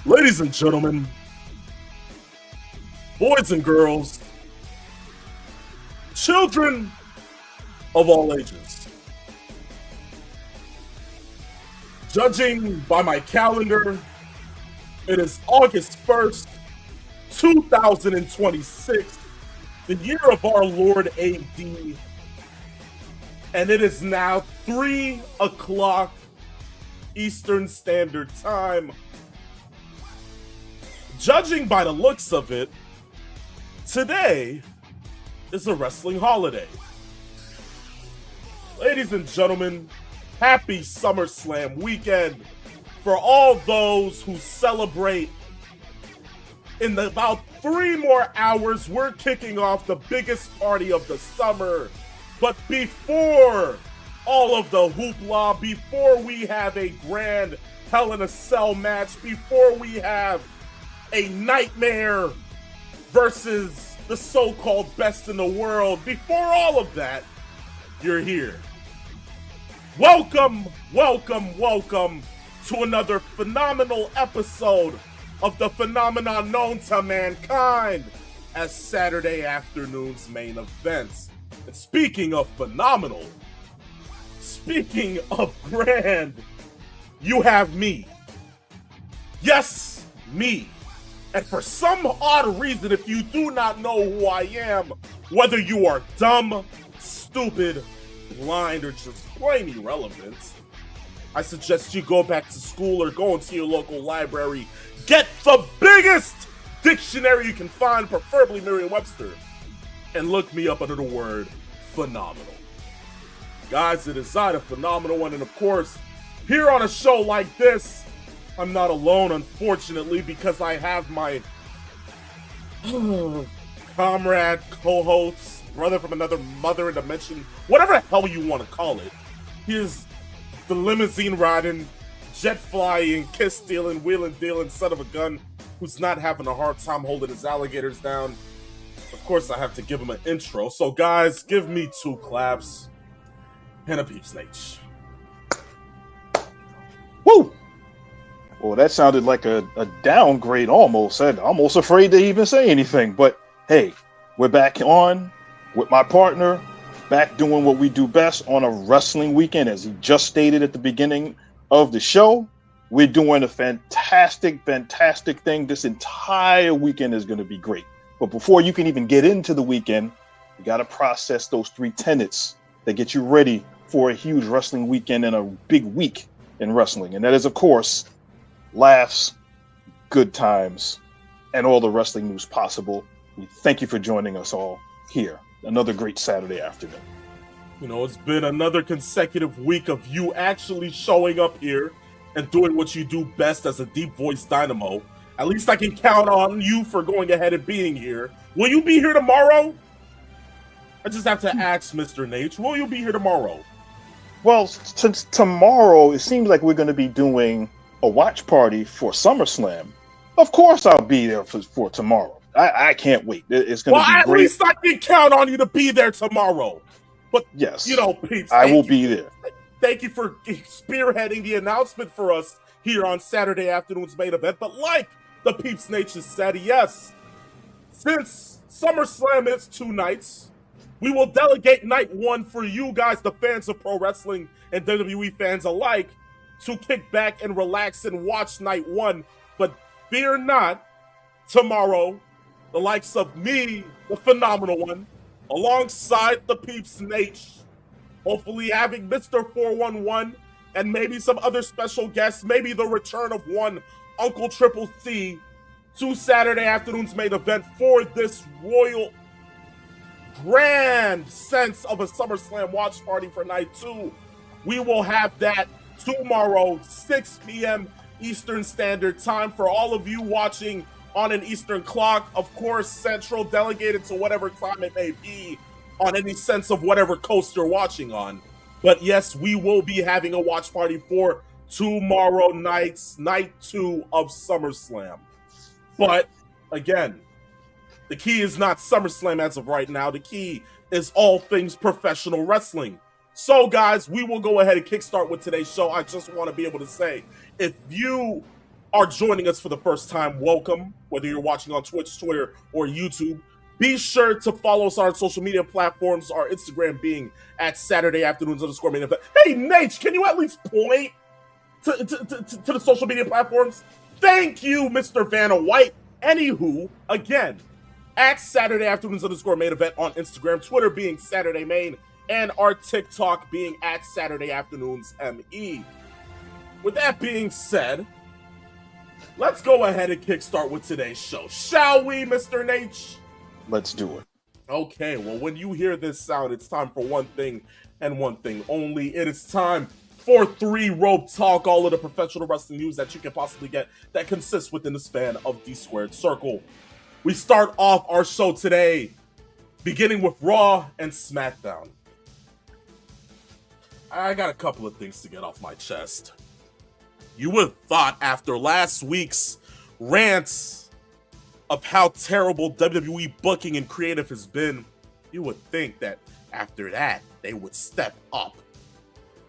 Ladies and gentlemen, boys and girls, children of all ages, judging by my calendar, it is August 1st, 2026, the year of our Lord AD, and it is now 3 o'clock Eastern Standard Time. Judging by the looks of it, today is a wrestling holiday. Ladies and gentlemen, happy Summerslam weekend for all those who celebrate. In about 3 more hours, we're kicking off the biggest party of the summer. But before all of the hoopla, before we have a grand Hell in a Cell match, before we have a nightmare versus the so-called best in the world, before all of that, you're here. Welcome, welcome, welcome to another phenomenal episode of the phenomenon known to mankind as Saturday afternoon's main events. And speaking of phenomenal, speaking of grand, you have me. Yes, me. And for some odd reason, if you do not know who I am, whether you are dumb, stupid, blind, or just plain irrelevant, I suggest you go back to school or go into your local library, get the biggest dictionary you can find, preferably Merriam-Webster, and look me up under the word phenomenal. Guys, it is I, the phenomenal one, and of course, here on a show like this, I'm not alone, unfortunately, because I have my comrade, co-host, brother from another mother dimension, whatever the hell you want to call it. He is the limousine-riding, jet-flying, kiss-stealing, wheeling-dealing son of a gun who's not having a hard time holding his alligators down. Of course, I have to give him an intro. So, guys, give me 2 claps and a peep snatch. Woo! Well, that sounded like a downgrade almost. I'm almost afraid to even say anything. But hey, we're back on with my partner, back doing what we do best on a wrestling weekend. As he just stated at the beginning of the show, we're doing a fantastic, fantastic thing. This entire weekend is going to be great. But before you can even get into the weekend, you got to process those 3 tenets that get you ready for a huge wrestling weekend and a big week in wrestling. And that is, of course, laughs, good times, and all the wrestling news possible. We thank you for joining us all here. Another great Saturday afternoon. You know, it's been another consecutive week of you actually showing up here and doing what you do best as a deep voice dynamo. At least I can count on you for going ahead and being here. Will you be here tomorrow? I just have to ask, Mr. Nate, will you be here tomorrow? Well, since tomorrow, it seems like we're going to be doing a watch party for SummerSlam. Of course I'll be there for tomorrow. I can't wait. It's going to be great. Well, at least I can count on you to be there tomorrow. But, yes, you know, peeps, I will be there. Thank you for spearheading the announcement for us here on Saturday afternoon's main event. But like the Peeps Nation said, yes, since SummerSlam is 2 nights, we will delegate night 1 for you guys, the fans of pro wrestling and WWE fans alike, to kick back and relax and watch night 1. But fear not, tomorrow, the likes of me, the phenomenal one, alongside the Peeps Nate, hopefully having Mr. 411 and maybe some other special guests, maybe the return of one Uncle Triple C, to Saturday afternoon's main event for this royal grand sense of a SummerSlam watch party for night 2. We will have that tomorrow, 6 p.m. Eastern Standard Time. For all of you watching on an Eastern clock, of course, Central delegated to whatever time it may be on any sense of whatever coast you're watching on. But yes, we will be having a watch party for tomorrow night's night 2 of SummerSlam. But again, the key is not SummerSlam as of right now. The key is all things professional wrestling. So guys, we will go ahead and kickstart with today's show. I just want to be able to say, if you are joining us for the first time, welcome. Whether you're watching on Twitch, Twitter, or YouTube, be sure to follow us on our social media platforms, our Instagram being at Saturday Afternoons _ main event. Hey, Nate, can you at least point to the social media platforms? Thank you, Mr. Vanna White. Anywho, again, at Saturday Afternoons _ main event on Instagram, Twitter being Saturday Main, and our TikTok being at Saturday Afternoons ME. With that being said, let's go ahead and kickstart with today's show. Shall we, Mr. Nate? Let's do it. Okay, well, when you hear this sound, it's time for one thing and one thing only. It is time for 3 Rope Talk, all of the professional wrestling news that you can possibly get that consists within the span of D² Circle. We start off our show today, beginning with Raw and SmackDown. I got a couple of things to get off my chest. You would have thought after last week's rants of how terrible WWE booking and creative has been, you would think that after that, they would step up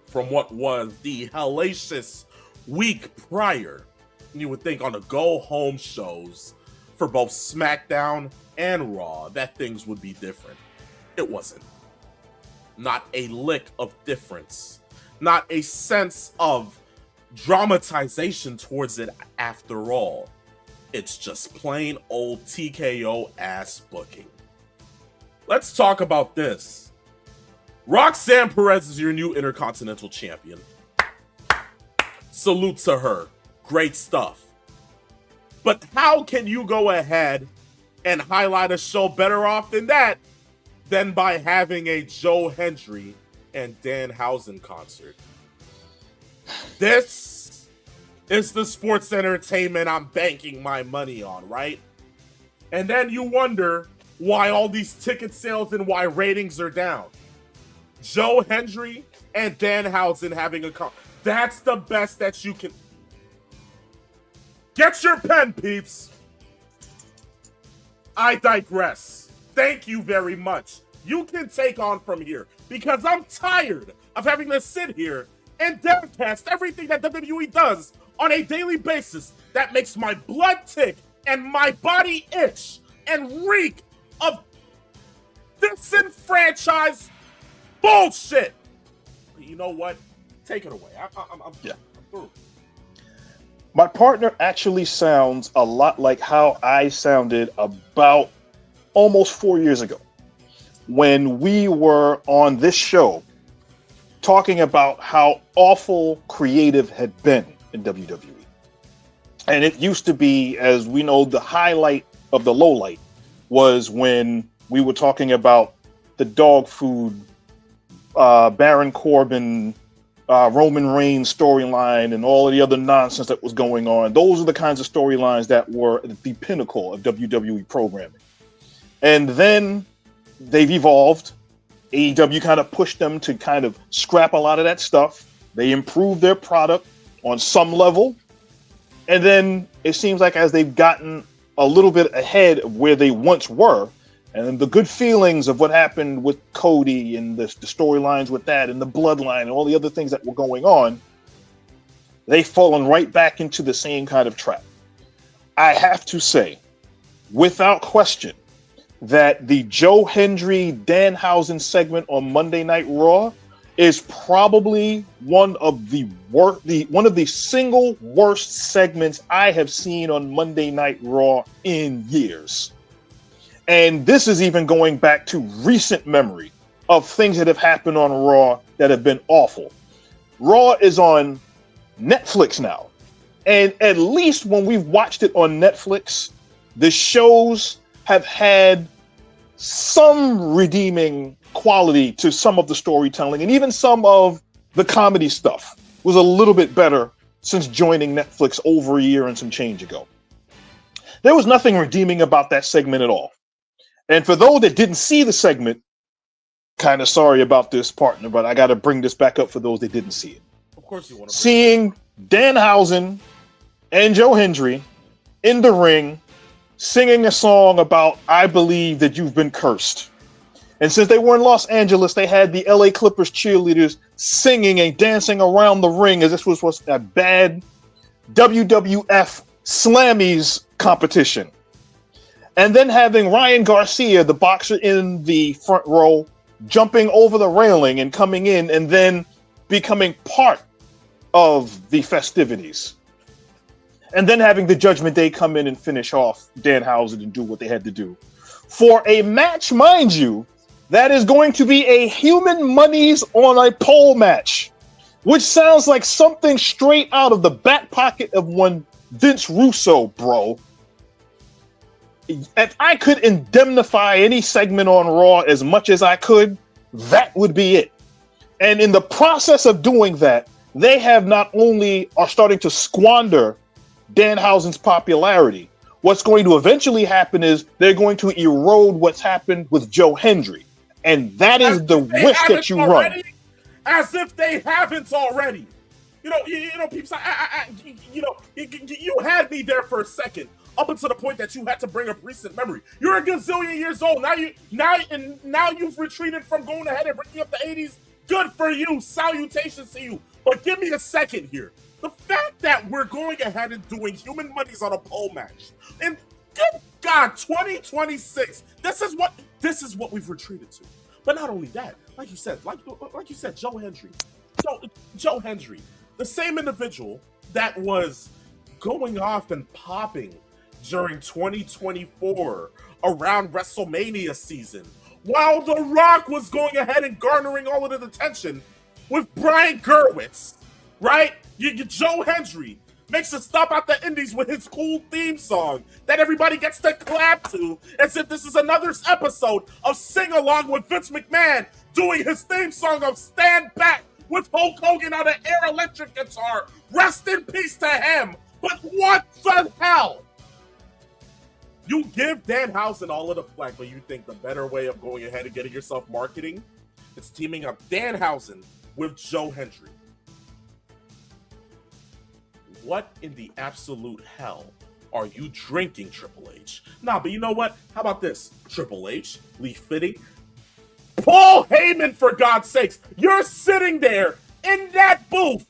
from what was the hellacious week prior. You would think on the go-home shows for both SmackDown and Raw that things would be different. It wasn't. Not a lick of difference. Not a sense of dramatization towards it after all. It's just plain old TKO ass booking. Let's talk about this. Roxanne Perez is your new Intercontinental Champion. Salute to her. Great stuff. But how can you go ahead and highlight a show better off than that than by having a Joe Hendry and Dan Hausen concert? This is the sports entertainment I'm banking my money on, right? And then you wonder why all these ticket sales and why ratings are down. Joe Hendry and Dan Hausen having a that's the best that you can. Get your pen, peeps. I digress. Thank you very much. You can take on from here because I'm tired of having to sit here and downcast everything that WWE does on a daily basis that makes my blood tick and my body itch and reek of disenfranchised bullshit. But you know what? Take it away. I'm through. My partner actually sounds a lot like how I sounded about almost 4 years ago when we were on this show talking about how awful creative had been in WWE. And it used to be, as we know, the highlight of the lowlight was when we were talking about the dog food, Baron Corbin, Roman Reigns storyline and all of the other nonsense that was going on. Those are the kinds of storylines that were the pinnacle of WWE programming. And then they've evolved. AEW kind of pushed them to kind of scrap a lot of that stuff. They improved their product on some level. And then it seems like as they've gotten a little bit ahead of where they once were, and the good feelings of what happened with Cody and the storylines with that and the bloodline and all the other things that were going on, they've fallen right back into the same kind of trap. I have to say, without question, that the Joe Hendry Danhausen segment on Monday Night Raw is probably one of the single worst segments I have seen on Monday Night Raw in years. And this is even going back to recent memory of things that have happened on Raw that have been awful. Raw is on Netflix now. And at least when we've watched it on Netflix, the shows have had some redeeming quality to some of the storytelling and even some of the comedy stuff. was a little bit better since joining Netflix over a year and some change ago. There was nothing redeeming about that segment at all. And for those that didn't see the segment, kind of sorry about this, partner, but I got to bring this back up for those that didn't see it. Of course you want to. Seeing Dan Hausen and Joe Hendry in the ring singing a song about "I Believe That You've Been Cursed." And since they were in Los Angeles, they had the LA Clippers cheerleaders singing and dancing around the ring as this was a bad WWF Slammies competition. And then having Ryan Garcia, the boxer in the front row, jumping over the railing and coming in and then becoming part of the festivities. And then having the Judgment Day come in and finish off Danhausen and do what they had to do. For a match, mind you, that is going to be a human monies on a pole match, which sounds like something straight out of the back pocket of one Vince Russo, bro. If I could indemnify any segment on Raw as much as I could, that would be it. And in the process of doing that, they have not only are starting to squander Danhausen's popularity. What's going to eventually happen is they're going to erode what's happened with Joe Hendry. And that is the risk that you run. As if they haven't already. You know, peeps, you had me there for a second, up until the point that you had to bring up recent memory. You're a gazillion years old. Now you've retreated from going ahead and bringing up the 80s. Good for you. Salutations to you. But give me a second here. The fact that we're going ahead and doing human monies on a pole match, and good God, 2026. This is what we've retreated to. But not only that, like you said, Joe Hendry. Joe Hendry, the same individual that was going off and popping during 2024 around WrestleMania season, while The Rock was going ahead and garnering all of the attention with Brian Gerwitz, right? Joe Hendry makes a stop at the Indies with his cool theme song that everybody gets to clap to, as if this is another episode of Sing Along with Vince McMahon doing his theme song of Stand Back with Hulk Hogan on an air electric guitar. Rest in peace to him. But what the hell? You give Danhausen all of the flack, but you think the better way of going ahead and getting yourself marketing is teaming up Danhausen with Joe Hendry. What in the absolute hell are you drinking, Triple H? Nah, but you know what? How about this? Triple H, Lee Fitting, Paul Heyman, for God's sakes. You're sitting there in that booth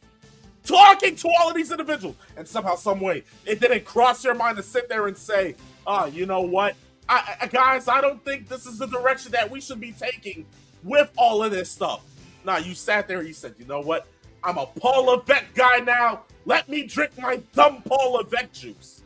talking to all of these individuals. And somehow, some way, it didn't cross your mind to sit there and say, you know what? Guys, I don't think this is the direction that we should be taking with all of this stuff. Nah, you sat there and you said, you know what? I'm a Paul Levesque guy now. Let me drink my dumb Paul Levesque juice.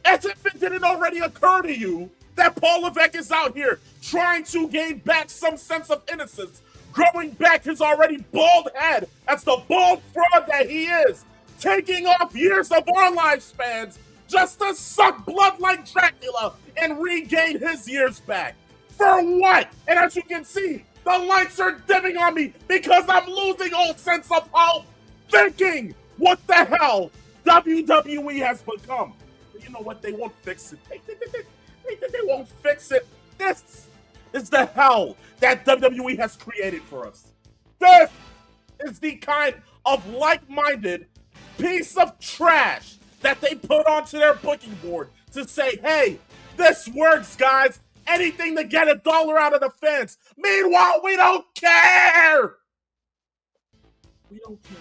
As if it didn't already occur to you that Paul Levesque is out here trying to gain back some sense of innocence, growing back his already bald head as the bald fraud that he is, taking off years of our lifespans just to suck blood like Dracula and regain his years back. For what? And as you can see, the lights are dimming on me because I'm losing all sense of hope, thinking, what the hell WWE has become. But you know what? They won't fix it. They won't fix it. This is the hell that WWE has created for us. This is the kind of like-minded piece of trash that they put onto their booking board to say, hey, this works, guys. Anything to get $1 out of the fans. Meanwhile, we don't care. We don't care.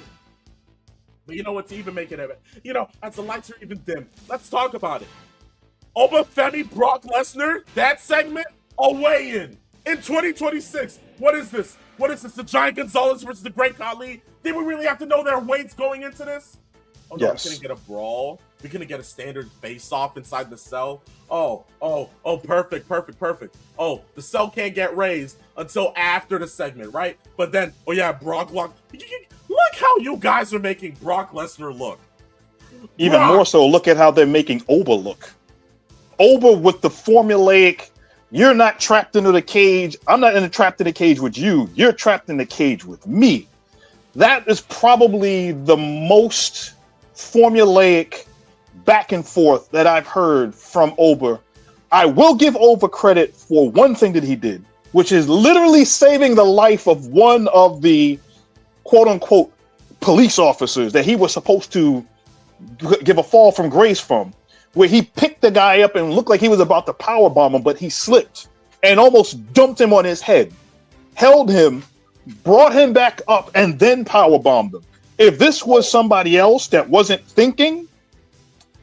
But you know what? To even make it, as the lights are even dim, let's talk about it. Obafemi Brock Lesnar, that segment, a weigh-in 2026. What is this? The Giant Gonzalez versus the Great Khali? Did we really have to know their weights going into this? Oh, no, yes. We couldn't get a brawl. We couldn't get a standard face-off inside the cell. Oh, perfect. Oh, the cell can't get raised until after the segment, right? But then, Brock. Look how you guys are making Brock Lesnar look. Even more so, look at how they're making Oba look. Oba with the formulaic, you're not trapped into the cage. I'm not trapped in the cage with you. You're trapped in the cage with me. that is probably the most formulaic back and forth that I've heard from Oba. I will give Oba credit for one thing that he did, which is literally saving the life of one of the quote unquote police officers that he was supposed to give a fall from grace from, where he picked the guy up and looked like he was about to powerbomb him, but he slipped and almost dumped him on his head, held him, brought him back up, and then powerbombed him. If this was somebody else that wasn't thinking,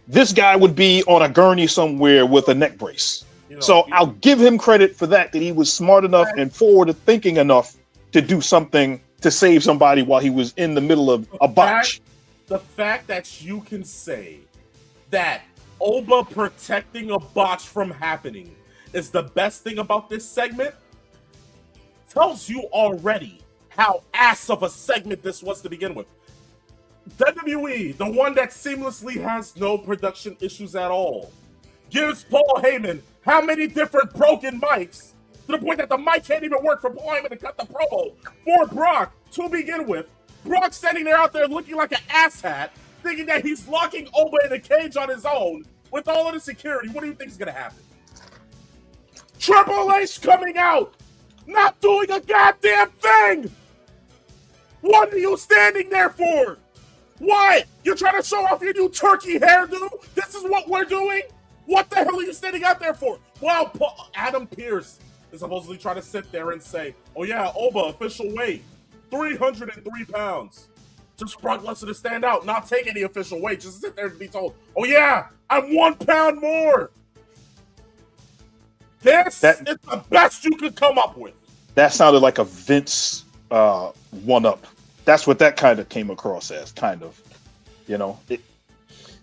this guy would be on a gurney somewhere with a neck brace. So I'll give him credit for that he was smart enough and forward thinking enough to do something to save somebody while he was in the middle of a botch. The fact that you can say that Oba protecting a botch from happening is the best thing about this segment tells you already how ass of a segment this was to begin with. WWE, the one that seamlessly has no production issues at all, gives Paul Heyman how many different broken mics to the point that the mic can't even work for Paul Heyman to cut the promo for Brock to begin with. Brock standing there out there looking like an asshat, thinking that he's locking Oba in a cage on his own with all of the security. What do you think is going to happen? Triple H coming out, not doing a goddamn thing! What are you standing there for? What? You're trying to show off your new turkey hairdo? This is what we're doing? What the hell are you standing out there for? Well, Adam Pearce is supposedly trying to sit there and say, oh yeah, Oba, official weight, 303 pounds. Just Brock Lesnar to stand out, not take any official weight, just sit there and be told, oh yeah, I'm 1 pound more. This is the best you could come up with. That sounded like a Vince one-up. That's what that kind of came across as, kind of. You know,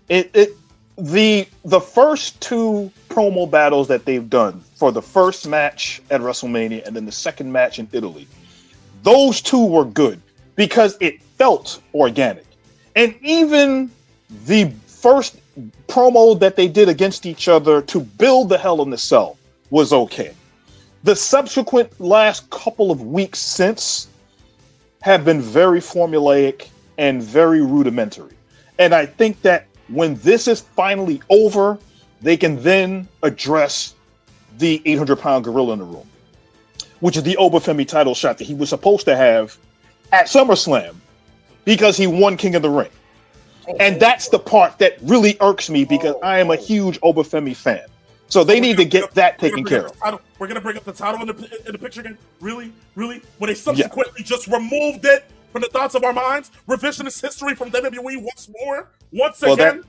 the first two promo battles that they've done for the first match at WrestleMania and then the second match in Italy, those two were good because it felt organic. And even the first promo that they did against each other to build the Hell in the Cell was okay. The subsequent last couple of weeks since have been very formulaic and very rudimentary. And I think that when this is finally over, they can then address the 800-pound gorilla in the room, which is the Obafemi title shot that he was supposed to have at SummerSlam because he won King of the Ring. And that's the part that really irks me because I am a huge Obafemi fan. So they need to get that taken care of. We're going to bring up the title in the picture again? Really? Really? When they subsequently just removed it from the thoughts of our minds? Revisionist history from WWE once more? Once again?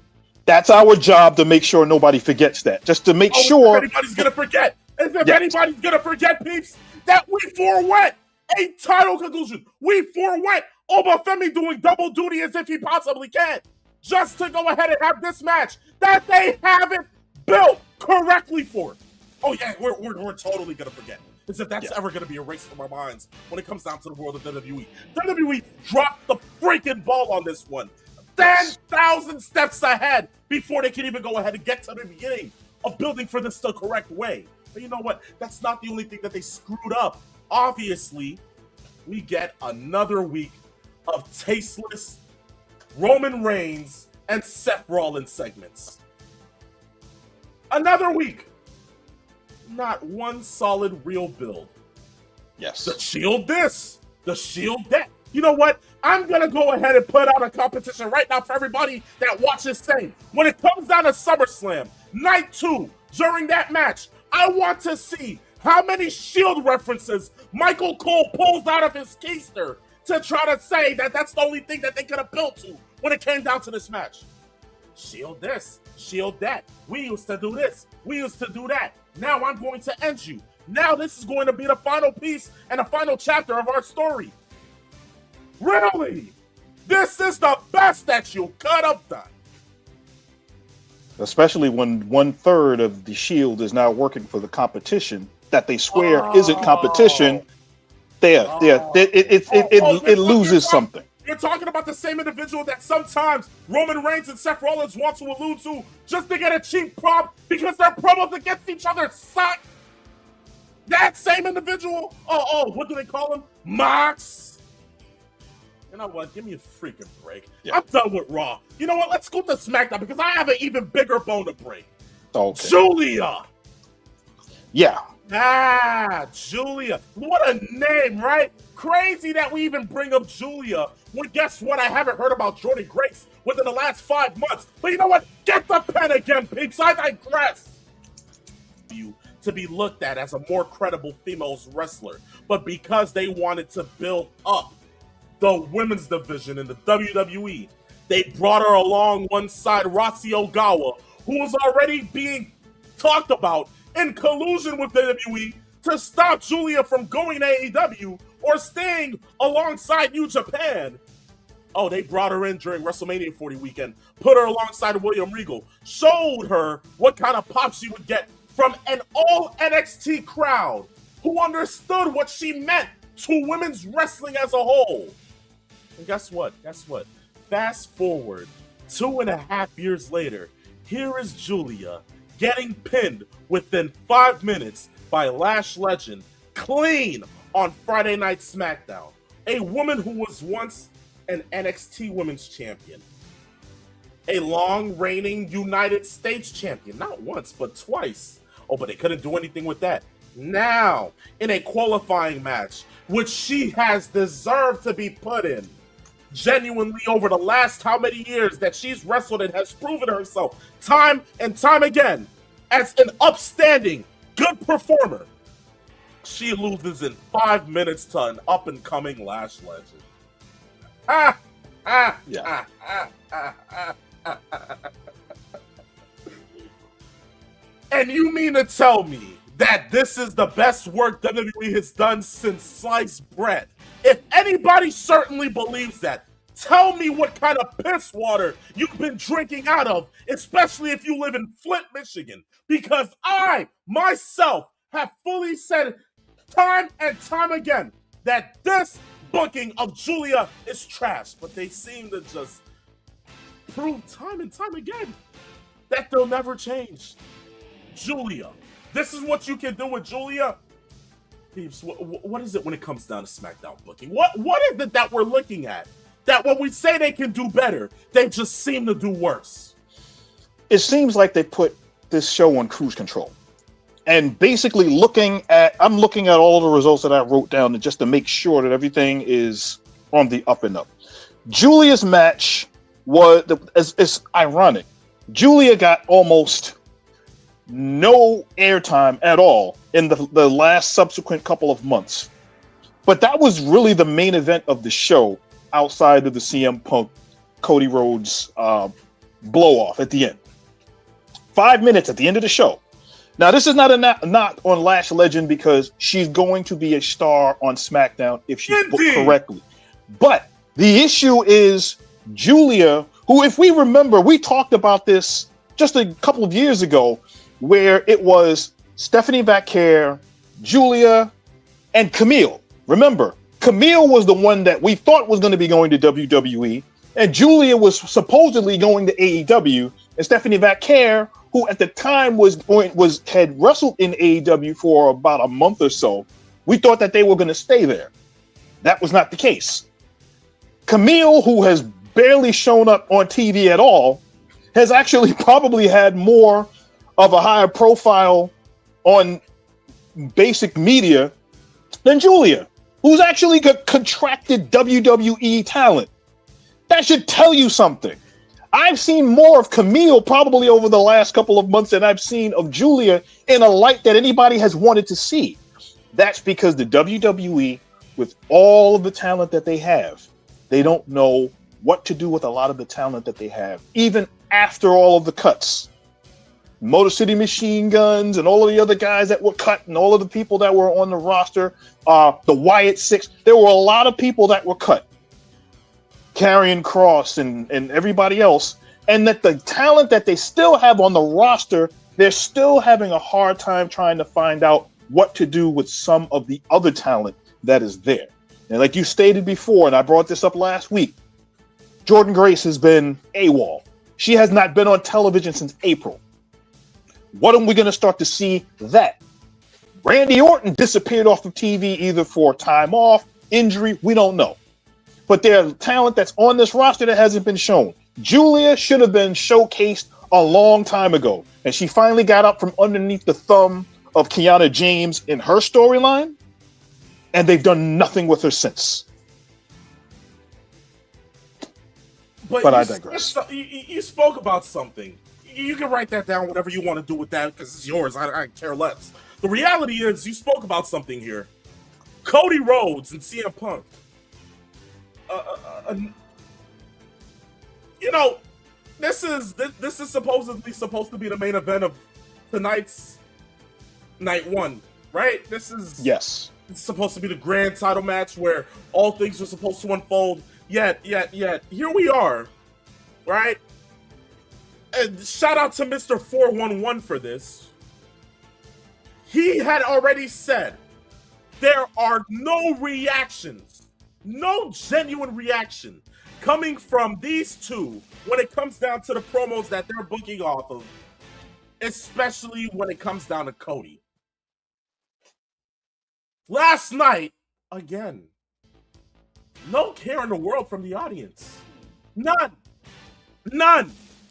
That's our job to make sure nobody forgets that. Just to make sure. If anybody's going to forget. If anybody's going to forget, peeps, that we forewent a title conclusion. We forewent Obafemi doing double duty as if he possibly can. Just to go ahead and have this match that they haven't built correctly for. Oh yeah, we're totally gonna forget. As if that's ever gonna be erased from our minds when it comes down to the world of WWE. WWE dropped the freaking ball on this one. 10,000 steps ahead before they can even go ahead and get to the beginning of building for this the correct way. But you know what? That's not the only thing that they screwed up. Obviously, we get another week of tasteless Roman Reigns and Seth Rollins segments. Another week. Not one solid real build. Yes. The Shield this. The Shield that. You know what? I'm going to go ahead and put out a competition right now for everybody that watches saying, when it comes down to SummerSlam, night 2, during that match, I want to see how many Shield references Michael Cole pulls out of his keister to try to say that that's the only thing that they could have built to when it came down to this match. Shield this, Shield that. We used to do this. We used to do that. Now I'm going to end you. Now this is going to be the final piece and the final chapter of our story. Really? This is the best that you could have done. Especially when 1/3 of the Shield is now working for the competition that they swear isn't competition. It loses something. You're talking about the same individual that sometimes Roman Reigns and Seth Rollins want to allude to just to get a cheap prop because their promos against each other suck. That same individual? What do they call him? Mox? You know what? Give me a freaking break. Yeah. I'm done with Raw. You know what? Let's go to SmackDown because I have an even bigger bone to break. Okay. Julia. Yeah. Julia. What a name, right? Crazy that we even bring up Julia when guess what? I haven't heard about Jordan Grace within the last 5 months. But you know what? Get the pen again, peeps. I digress. You to be looked at as a more credible female wrestler, but because they wanted to build up the women's division in the WWE, they brought her along one side Rossy Ogawa, who was already being talked about in collusion with WWE to stop Julia from going to AEW or staying alongside New Japan. Oh, they brought her in during WrestleMania 40 weekend, put her alongside William Regal, showed her what kind of pop she would get from an all NXT crowd who understood what she meant to women's wrestling as a whole. And guess what? Fast forward 2.5 years later, here is Julia getting pinned within 5 minutes by Lash Legend, clean on Friday Night SmackDown. A woman who was once an NXT Women's Champion. A long reigning United States champion. Not once, but twice. Oh, but they couldn't do anything with that. Now, in a qualifying match, which she has deserved to be put in, genuinely over the last how many years that she's wrestled and has proven herself time and time again as an upstanding, good performer, she loses in 5 minutes to an up-and-coming Lash Legend. And you mean to tell me that this is the best work WWE has done since sliced bread? If anybody certainly believes that, tell me what kind of piss water you've been drinking out of, especially if you live in Flint, Michigan. Because I, myself, have fully said time and time again that this booking of Julia is trash. But they seem to just prove time and time again that they'll never change. Julia. This is what you can do with Julia. Peeps, what is it when it comes down to SmackDown booking? What is it that we're looking at? That when we say they can do better, they just seem to do worse. It seems like they put this show on cruise control. And basically I'm looking at all the results that I wrote down just to make sure that everything is on the up and up. Julia's match it's ironic. Julia got almost no airtime at all in the last subsequent couple of months. But that was really the main event of the show outside of the CM Punk Cody Rhodes blow off at the end. 5 minutes at the end of the show. Now, this is not a knock on Lash Legend because she's going to be a star on SmackDown if she's booked correctly. But the issue is Julia, who, if we remember, we talked about this just a couple of years ago, where it was Stephanie Vaquer, Julia, and Camille. Remember, Camille was the one that we thought was going to be going to WWE, and Julia was supposedly going to AEW, and Stephanie Vaquer, who at the time had wrestled in AEW for about a month or so, we thought that they were going to stay there. That was not the case. Camille, who has barely shown up on TV at all, has actually probably had more of a higher profile on basic media than Julia, who's actually contracted WWE talent. That should tell you something. I've seen more of Camille probably over the last couple of months than I've seen of Julia in a light that anybody has wanted to see. That's because the WWE, with all of the talent that they have, they don't know what to do with a lot of the talent that they have, even after all of the cuts. Motor City Machine Guns and all of the other guys that were cut and all of the people that were on the roster, the Wyatt Six, there were a lot of people that were cut. Karrion Kross and everybody else. And that the talent that they still have on the roster, they're still having a hard time trying to find out what to do with some of the other talent that is there. And like you stated before, and I brought this up last week, Jordan Grace has been AWOL. She has not been on television since April. When are we going to start to see that? Randy Orton disappeared off of TV either for time off, injury, we don't know. but there are talent that's on this roster that hasn't been shown. Julia should have been showcased a long time ago, and she finally got up from underneath the thumb of Kiana James in her storyline, and they've done nothing with her since. But I digress. You spoke about something. You can write that down, whatever you want to do with that, because it's yours. I care less. The reality is, you spoke about something here. Cody Rhodes and CM Punk. You know, this is supposedly supposed to be the main event of tonight's night one, right? This is supposed to be the grand title match where all things are supposed to unfold. Yet, here we are, right? And shout out to Mr. 411 for this. He had already said there are no reactions, no genuine reaction coming from these two when it comes down to the promos that they're booking off of, especially when it comes down to Cody. Last night, again, no care in the world from the audience. None.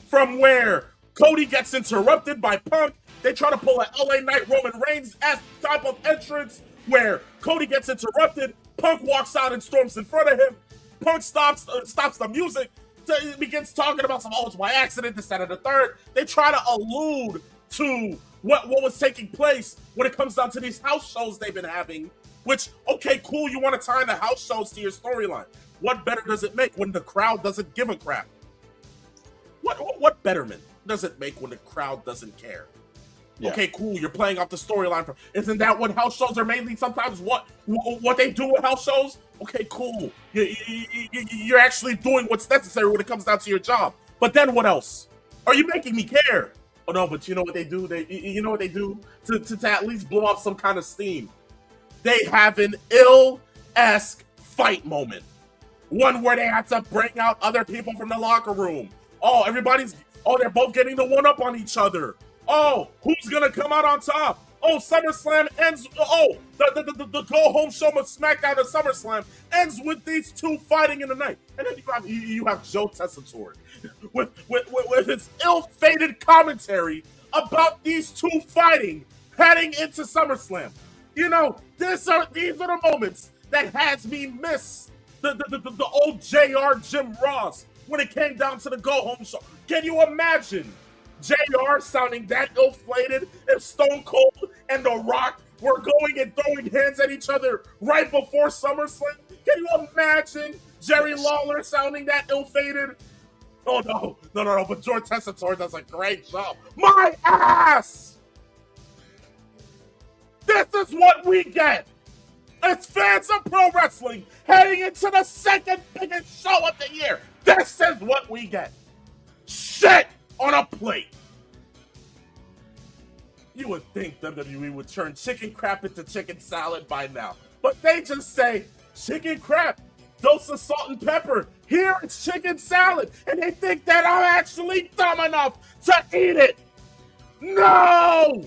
From where Cody gets interrupted by Punk, they try to pull a LA Knight Roman Reigns-esque type of entrance where Cody gets interrupted, Punk walks out and storms in front of him, Punk stops the music, begins talking about some, oh, it's by accident, this, that, and the third. They try to allude to what was taking place when it comes down to these house shows they've been having, which, okay, cool, you want to tie in the house shows to your storyline. What better does it make when the crowd doesn't give a crap? What betterment does it make when the crowd doesn't care? Yeah. Okay, cool, you're playing off the storyline. Isn't that what house shows are mainly sometimes what they do with house shows? Okay, cool. You're actually doing what's necessary when it comes down to your job. But then what else? Are you making me care? Oh no, but you know what they do? You know what they do to at least blow off some kind of steam? They have an ill-esque fight moment. One where they have to bring out other people from the locker room. Oh, they're both getting the one-up on each other. Oh, who's gonna come out on top? Oh, SummerSlam ends. Oh, the go-home show of SmackDown at SummerSlam ends with these two fighting in the night. And then you have Joe Tessitore with his ill-fated commentary about these two fighting heading into SummerSlam. You know, these are the moments that has me miss the old JR Jim Ross when it came down to the go-home show. Can you imagine JR sounding that ill-fated if Stone Cold and The Rock were going and throwing hands at each other right before SummerSlam? Can you imagine Jerry Lawler sounding that ill-fated? Oh no, but George Tessitore does a great job. My ass! This is what we get as fans of pro wrestling heading into the second biggest show of the year. This is what we get. Shit on a plate. You would think WWE would turn chicken crap into chicken salad by now. But they just say, chicken crap, dose of salt and pepper. Here it's chicken salad. And they think that I'm actually dumb enough to eat it. No!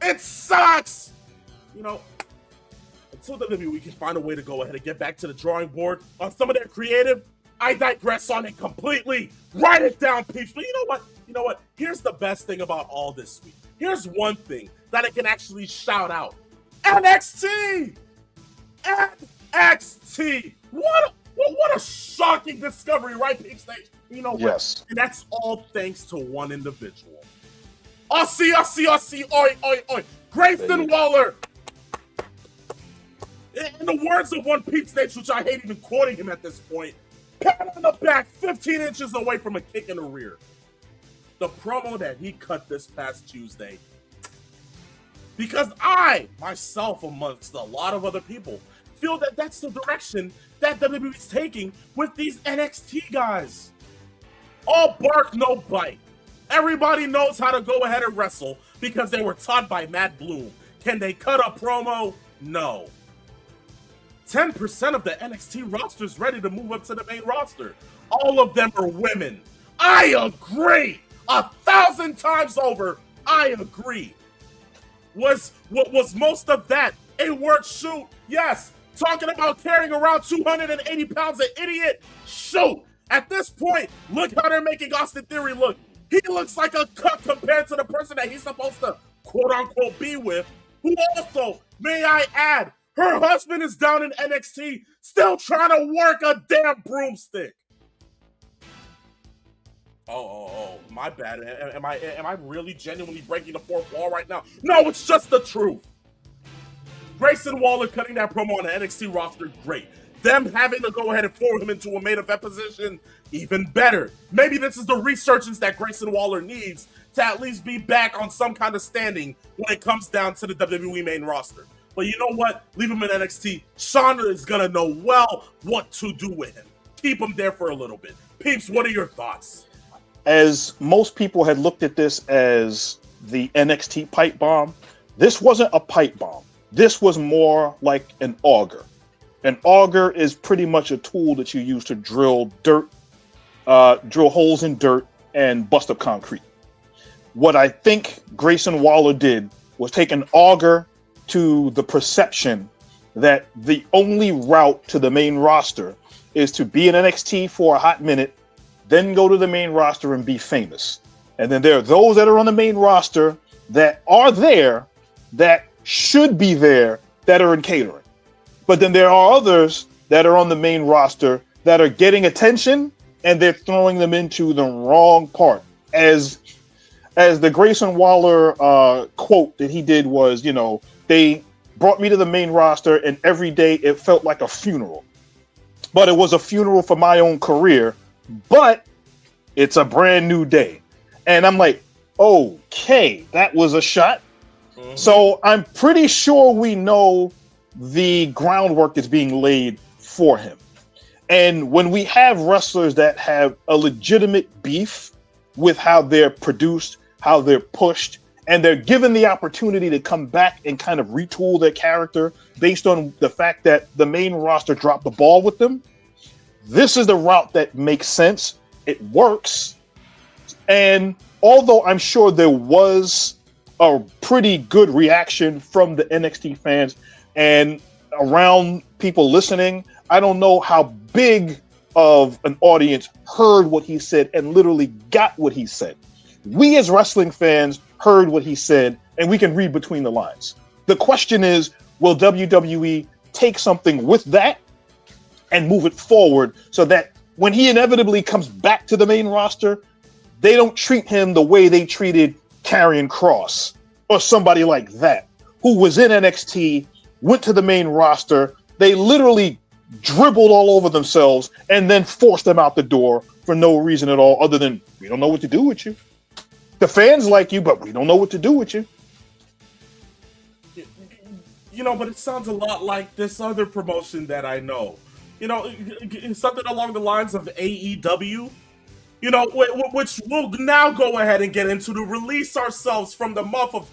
It sucks! You know, until WWE can find a way to go ahead and get back to the drawing board on some of their creative, I digress on it completely. Write it down, peeps. But you know what? Here's the best thing about all this week. Here's one thing that I can actually shout out. NXT! NXT! What a shocking discovery, right, Peep Stage? You know what? Yes. And that's all thanks to one individual. Aussie, oi. Grayson Waller! In the words of one Peep Stage, which I hate even quoting him at this point, pat on the back, 15 inches away from a kick in the rear. The promo that he cut this past Tuesday. Because I, myself, amongst a lot of other people, feel that that's the direction that WWE is taking with these NXT guys. All bark, no bite. Everybody knows how to go ahead and wrestle because they were taught by Matt Bloom. Can they cut a promo? No. 10% of the NXT roster is ready to move up to the main roster. All of them are women. I agree. 1,000 times over, I agree. Was most of that a work shoot? Yes. Talking about carrying around 280 pounds of idiot. Shoot. At this point, look how they're making Austin Theory look. He looks like a cuck compared to the person that he's supposed to quote-unquote be with, who also, may I add, her husband is down in NXT, still trying to work a damn broomstick. Oh, my bad. Am I really genuinely breaking the fourth wall right now? No, it's just the truth. Grayson Waller cutting that promo on the NXT roster, great. Them having to go ahead and force him into a main event position, even better. Maybe this is the resurgence that Grayson Waller needs to at least be back on some kind of standing when it comes down to the WWE main roster. But you know what? Leave him in NXT. Shonda is going to know well what to do with him. Keep him there for a little bit. Peeps, what are your thoughts? As most people had looked at this as the NXT pipe bomb, this wasn't a pipe bomb. This was more like an auger. An auger is pretty much a tool that you use to drill holes in dirt and bust up concrete. What I think Grayson Waller did was take an auger to the perception that the only route to the main roster is to be in NXT for a hot minute, then go to the main roster and be famous. And then there are those that are on the main roster that are there, that should be there, that are in catering. But then there are others that are on the main roster that are getting attention and they're throwing them into the wrong part. As the Grayson Waller quote that he did was, you know, they brought me to the main roster and every day it felt like a funeral. But it was a funeral for my own career, but it's a brand new day. And I'm like, okay, that was a shot. Mm-hmm. So I'm pretty sure we know the groundwork is being laid for him. And when we have wrestlers that have a legitimate beef with how they're produced, how they're pushed, and they're given the opportunity to come back and kind of retool their character based on the fact that the main roster dropped the ball with them, this is the route that makes sense. It works. And although I'm sure there was a pretty good reaction from the NXT fans and around people listening, I don't know how big of an audience heard what he said and literally got what he said. We as wrestling fans heard what he said, and we can read between the lines. The question is, will WWE take something with that and move it forward so that when he inevitably comes back to the main roster, they don't treat him the way they treated Karrion Kross or somebody like that, who was in NXT, went to the main roster, they literally dribbled all over themselves and then forced them out the door for no reason at all other than, we don't know what to do with you. The fans like you, but we don't know what to do with you. You know, but it sounds a lot like this other promotion that I know. You know, something along the lines of AEW. You know, which we'll now go ahead and get into to release ourselves from the month of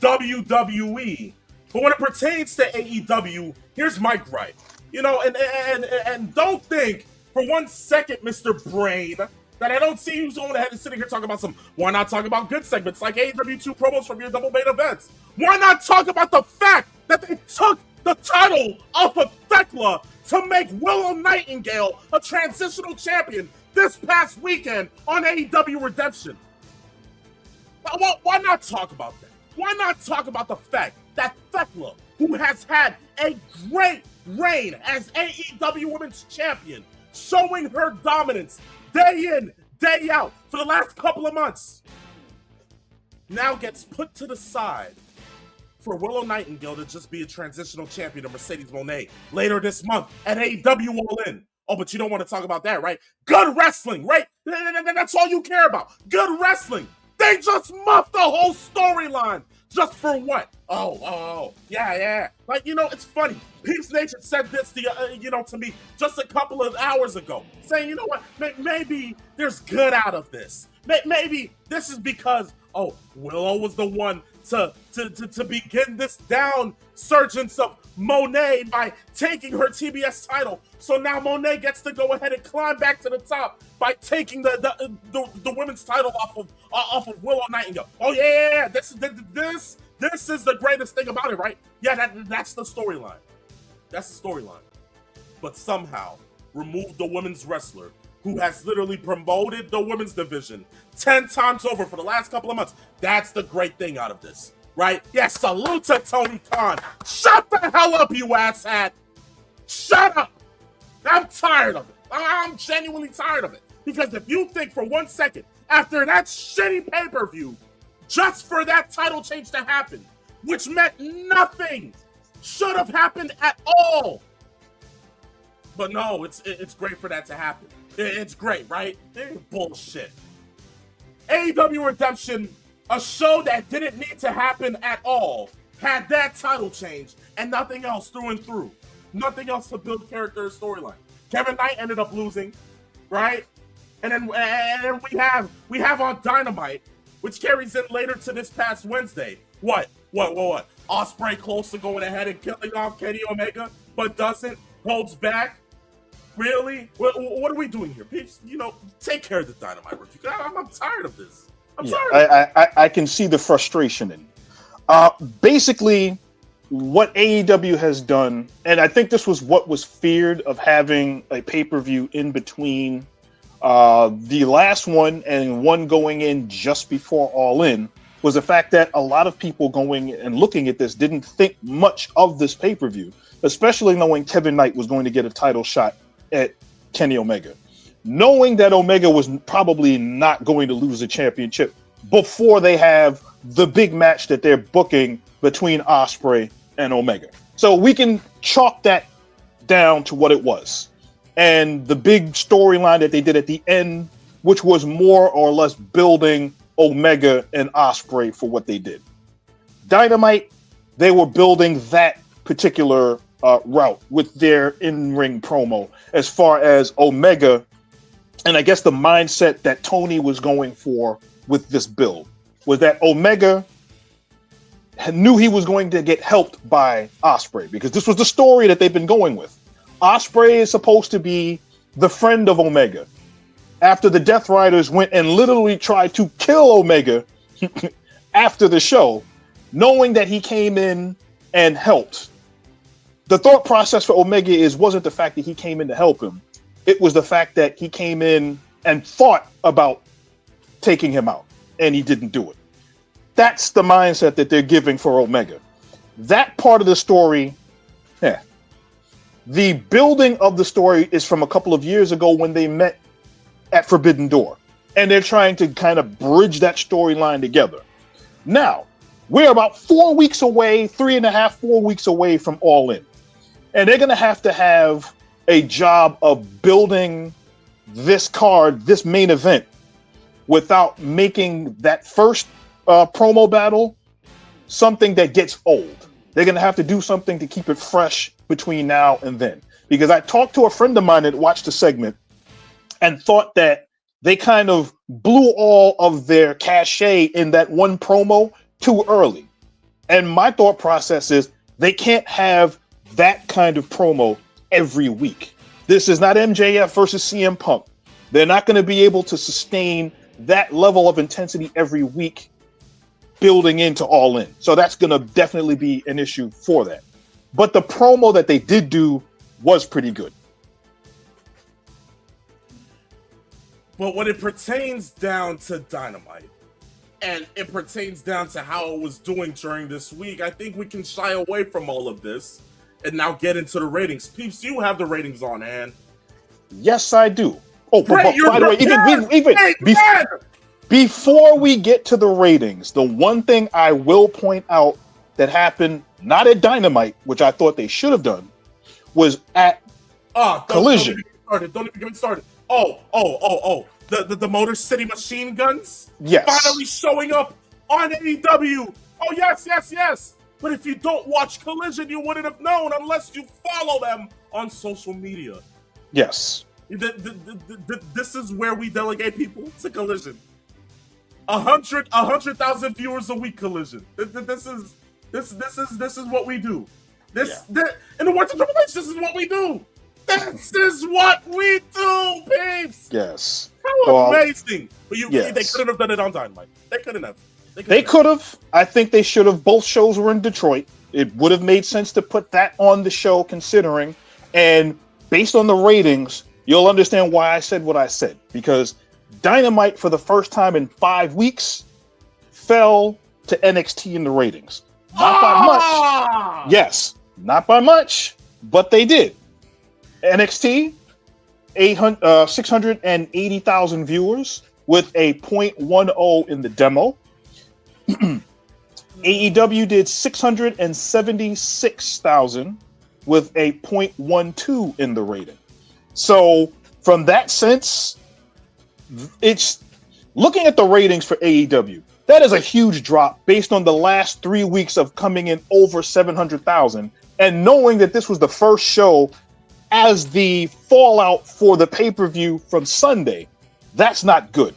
WWE. But when it pertains to AEW, here's my gripe. You know, and don't think for 1 second, Mr. Brain, that I don't see you going ahead and sitting here talking about why not talk about good segments like AEW 2 promos from your double main events? Why not talk about the fact that they took the title off of Thekla to make Willow Nightingale a transitional champion this past weekend on AEW Redemption? Why not talk about that? Why not talk about the fact that Thekla, who has had a great reign as AEW Women's Champion, showing her dominance day in, day out for the last couple of months, now gets put to the side for Willow Nightingale to just be a transitional champion of Mercedes Moné later this month at AEW All In. Oh, but you don't want to talk about that, right? Good wrestling, right? That's all you care about. Good wrestling. They just muffed the whole storyline. Just for what? Yeah. Like, you know, it's funny. Peace Nation said this, to me just a couple of hours ago, saying, you know what? Maybe there's good out of this. Maybe this is because, Willow was the one to begin this downsurgence of Monet by taking her TBS title. So now Monet gets to go ahead and climb back to the top by taking the women's title off of Willow Nightingale. Oh yeah, this is the greatest thing about it, right? Yeah, that's the storyline. That's the storyline. But somehow remove the women's wrestler who has literally promoted the women's division 10 times over for the last couple of months. That's the great thing out of this, right? Yes, salute to Tony Khan. Shut the hell up, you asshat. Shut up. I'm tired of it. I'm genuinely tired of it. Because if you think for 1 second, after that shitty pay-per-view, just for that title change to happen, which meant nothing, should have happened at all. But no, it's great for that to happen. It's great, right? Bullshit. AEW Redemption, a show that didn't need to happen at all, had that title change and nothing else through and through. Nothing else to build character or storyline. Kevin Knight ended up losing, right? And then we have on Dynamite, which carries in later to this past Wednesday. What? Ospreay close to going ahead and killing off Kenny Omega, but doesn't, holds back. Really? What are we doing here? Peeps, take care of the Dynamite review. I'm tired of this. I'm tired. I can see the frustration in basically what AEW has done, and I think this was what was feared of having a pay-per-view in between the last one and one going in just before All In, was the fact that a lot of people going and looking at this didn't think much of this pay-per-view, especially knowing Kevin Knight was going to get a title shot at Kenny Omega. Knowing that Omega was probably not going to lose the championship before they have the big match that they're booking between Ospreay and Omega. So we can chalk that down to what it was. And the big storyline that they did at the end, which was more or less building Omega and Ospreay for what they did. Dynamite, they were building that particular route with their in-ring promo as far as Omega, and I guess the mindset that Tony was going for with this build was that Omega knew he was going to get helped by Ospreay, because this was the story that they've been going with. Ospreay is supposed to be the friend of Omega. After the Death Riders went and literally tried to kill Omega after the show, knowing that he came in and helped. The thought process for Omega wasn't the fact that he came in to help him. It was the fact that he came in and thought about taking him out, and he didn't do it. That's the mindset that they're giving for Omega. That part of the story, the building of the story is from a couple of years ago when they met at Forbidden Door, and they're trying to kind of bridge that storyline together. Now, we're about 4 weeks away, 3.5, 4 weeks away from All In. And they're going to have a job of building this card, this main event, without making that first promo battle something that gets old. They're going to have to do something to keep it fresh between now and then. Because I talked to a friend of mine that watched the segment and thought that they kind of blew all of their cachet in that one promo too early. And my thought process is they can't have that kind of promo every week. This is not MJF versus CM Punk. They're not going to be able to sustain that level of intensity every week building into All In. So that's going to definitely be an issue for that. But the promo that they did do was pretty good. But when it pertains down to Dynamite, and it pertains down to how it was doing during this week, I think we can shy away from all of this and now get into the ratings. Peeps, you have the ratings on hand. Yes, I do. Oh, but by the way, even before we get to the ratings, the one thing I will point out that happened not at Dynamite, which I thought they should have done, was at Collision. Don't even get me started. The Motor City Machine Guns? Yes. Finally showing up on AEW. Oh, yes. But if you don't watch Collision, you wouldn't have known unless you follow them on social media. Yes. This is where we delegate people to Collision. 100,000 viewers a week, Collision. This is what we do. In the words of Triple H, this is what we do. This is what we do, peeps. Yes. How amazing! But they couldn't have done it on Dynamite. They couldn't have. They could have. I think they should have. Both shows were in Detroit. It would have made sense to put that on the show, considering, and based on the ratings, you'll understand why I said what I said. Because Dynamite, for the first time in 5 weeks, fell to NXT in the ratings. Not by much. Yes, not by much, but they did. NXT, 680,000 viewers with a 0.10 in the demo. AEW did 676,000 with a 0.12 in the rating. So from that sense, it's looking at the ratings for AEW. That is a huge drop based on the last 3 weeks of coming in over 700,000, and knowing that this was the first show as the fallout for the pay-per-view from Sunday. That's not good.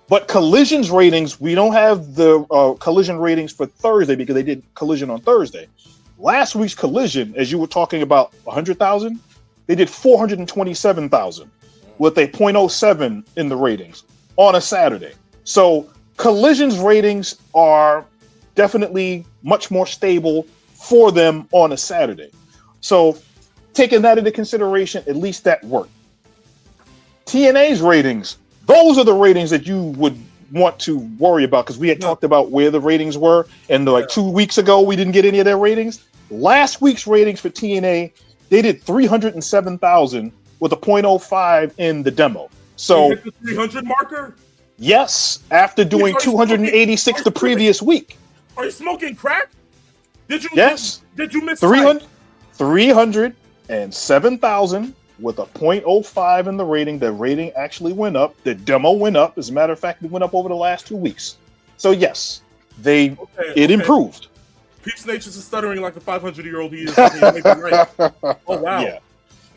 But Collision's ratings, we don't have the Collision ratings for Thursday because they did Collision on Thursday. Last week's Collision, as you were talking about 100,000, they did 427,000 with a 0.07 in the ratings on a Saturday. So Collision's ratings are definitely much more stable for them on a Saturday. So taking that into consideration, at least that worked. TNA's ratings, those are the ratings that you would want to worry about, because we had talked about where the ratings were, and like 2 weeks ago we didn't get any of their ratings. Last week's ratings for TNA, they did 307,000 with a 0.05 in the demo. So hit the 300 marker? Yes, after doing 286 the previous week. Are you smoking crack? Did you? Yes. Did you miss 307,000 with a 0.05 in the rating. The rating actually went up. The demo went up. As a matter of fact, it went up over the last 2 weeks. So yes, it improved. Peeps Nature's is stuttering like a 500-year-old he is. Right. Oh wow. Yeah.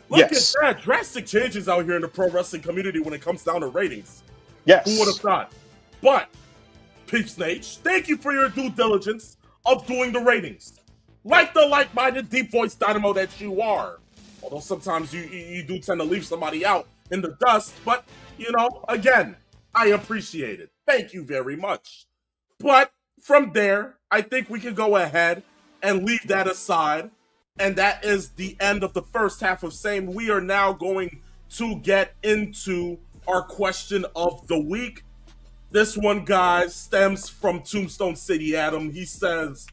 Look at that. Drastic changes out here in the pro wrestling community when it comes down to ratings. Yes. Who would have thought? But, Peeps Nate, thank you for your due diligence of doing the ratings. Like the like-minded, deep-voiced dynamo that you are. Although sometimes you do tend to leave somebody out in the dust. But, again, I appreciate it. Thank you very much. But, from there, I think we can go ahead and leave that aside. And that is the end of the first half of Same. We are now going to get into our question of the week. This one, guys, stems from Tombstone City Adam. He says,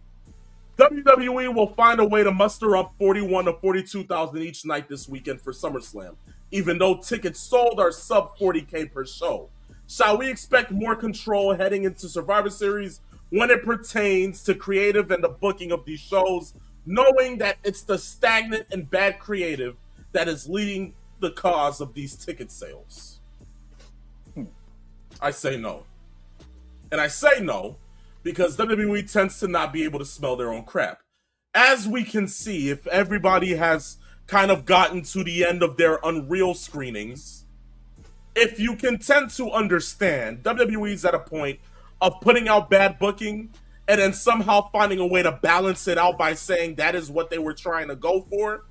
WWE will find a way to muster up 41 to 42,000 each night this weekend for SummerSlam, even though tickets sold are sub 40K per show. Shall we expect more control heading into Survivor Series when it pertains to creative and the booking of these shows, knowing that it's the stagnant and bad creative that is leading the cause of these ticket sales? I say no. And I say no because WWE tends to not be able to smell their own crap. As we can see, if everybody has kind of gotten to the end of their Unreal screenings, if you can tend to understand, WWE's at a point of putting out bad booking and then somehow finding a way to balance it out by saying that is what they were trying to go for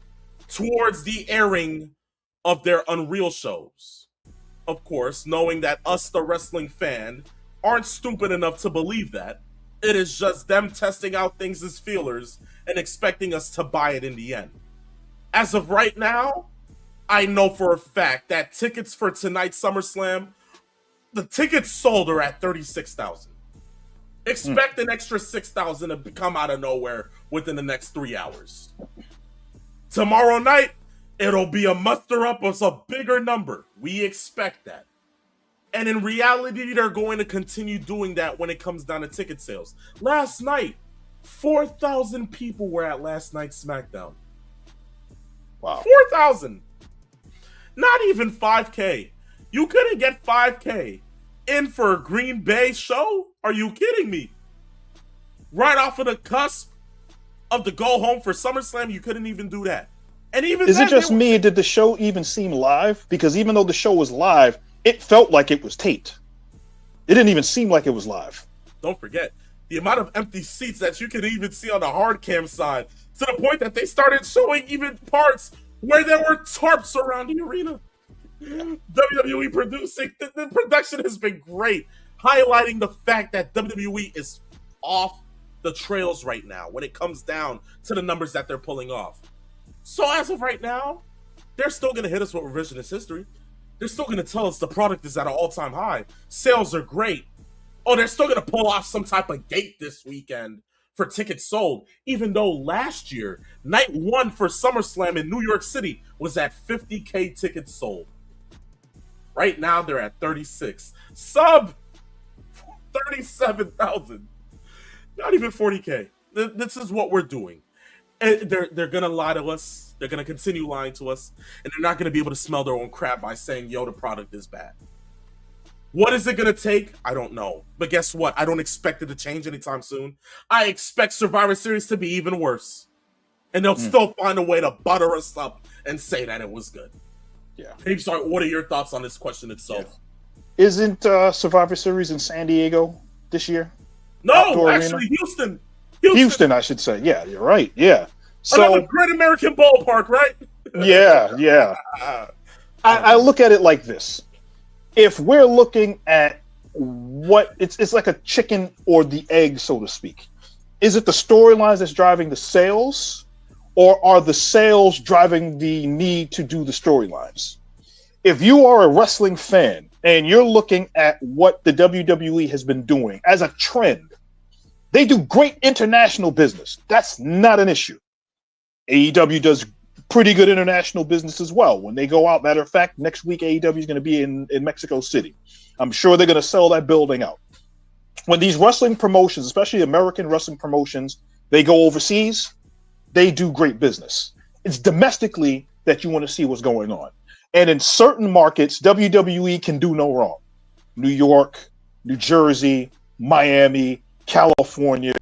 towards the airing of their Unreal shows. Of course, knowing that us, the wrestling fan, aren't stupid enough to believe that. It is just them testing out things as feelers and expecting us to buy it in the end. As of right now, I know for a fact that tickets for tonight's SummerSlam, the tickets sold are at 36,000. Expect an extra 6,000 to come out of nowhere within the next 3 hours. Tomorrow night, it'll be a muster up of a bigger number. We expect that. And in reality, they're going to continue doing that when it comes down to ticket sales. Last night, 4,000 people were at last night's SmackDown. Wow. 4,000. Not even 5K. You couldn't get 5K in for a Green Bay show? Are you kidding me? Right off of the cusp of the go home for SummerSlam, you couldn't even do that. And even is it just me? Did the show even seem live? Because even though the show was live, it felt like it was taped. It didn't even seem like it was live. Don't forget the amount of empty seats that you can even see on the hard cam side, to the point that they started showing even parts where there were tarps around the arena. WWE producing, the production has been great, highlighting the fact that WWE is off the trails right now when it comes down to the numbers that they're pulling off. So as of right now, they're still going to hit us with revisionist history. They're still going to tell us the product is at an all-time high. Sales are great. Oh, they're still going to pull off some type of gate this weekend for tickets sold, even though last year, night one for Summerslam in New York City was at 50K tickets sold. Right now, they're at 36. Sub 37,000. Not even 40K. This is what we're doing. And they're going to lie to us. They're going to continue lying to us. And they're not going to be able to smell their own crap by saying, yo, the product is bad. What is it going to take? I don't know. But guess what? I don't expect it to change anytime soon. I expect Survivor Series to be even worse. And they'll still find a way to butter us up and say that it was good. Yeah. Hey, sorry, what are your thoughts on this question itself? Yeah. Isn't Survivor Series in San Diego this year? No, Outdoor actually, arena? Houston. Houston, I should say. Yeah, you're right. Yeah. Another Great American Ballpark, right? Yeah. I look at it like this. If we're looking at what it's like a chicken or the egg, so to speak. Is it the storylines that's driving the sales, or are the sales driving the need to do the storylines? If you are a wrestling fan and you're looking at what the WWE has been doing as a trend, they do great international business. That's not an issue. AEW does pretty good international business as well. When they go out, matter of fact, next week AEW is going to be in Mexico City. I'm sure they're going to sell that building out. When these wrestling promotions, especially American wrestling promotions, they go overseas, they do great business. It's domestically that you want to see what's going on. And in certain markets, WWE can do no wrong. New York, New Jersey, Miami, California,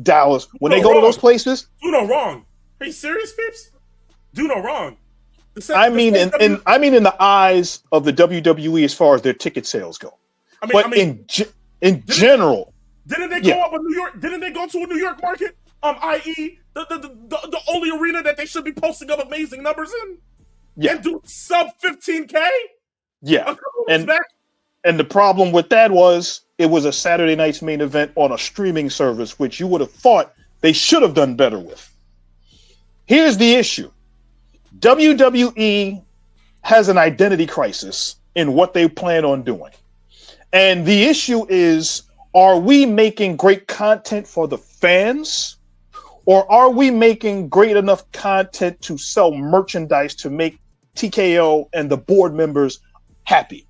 Dallas. When they go to those places, do no wrong. Are you serious, peeps? Do no wrong. I mean, in the eyes of the WWE as far as their ticket sales go. In general, didn't they go up a New York? Didn't they go to a New York market? I.e., the only arena that they should be posting up amazing numbers in. Yeah, and do sub 15K. Yeah, and the problem with that was it was a Saturday night's main event on a streaming service, which you would have thought they should have done better with. Here's the issue. WWE has an identity crisis in what they plan on doing. And the issue is, are we making great content for the fans, or are we making great enough content to sell merchandise to make TKO and the board members happy?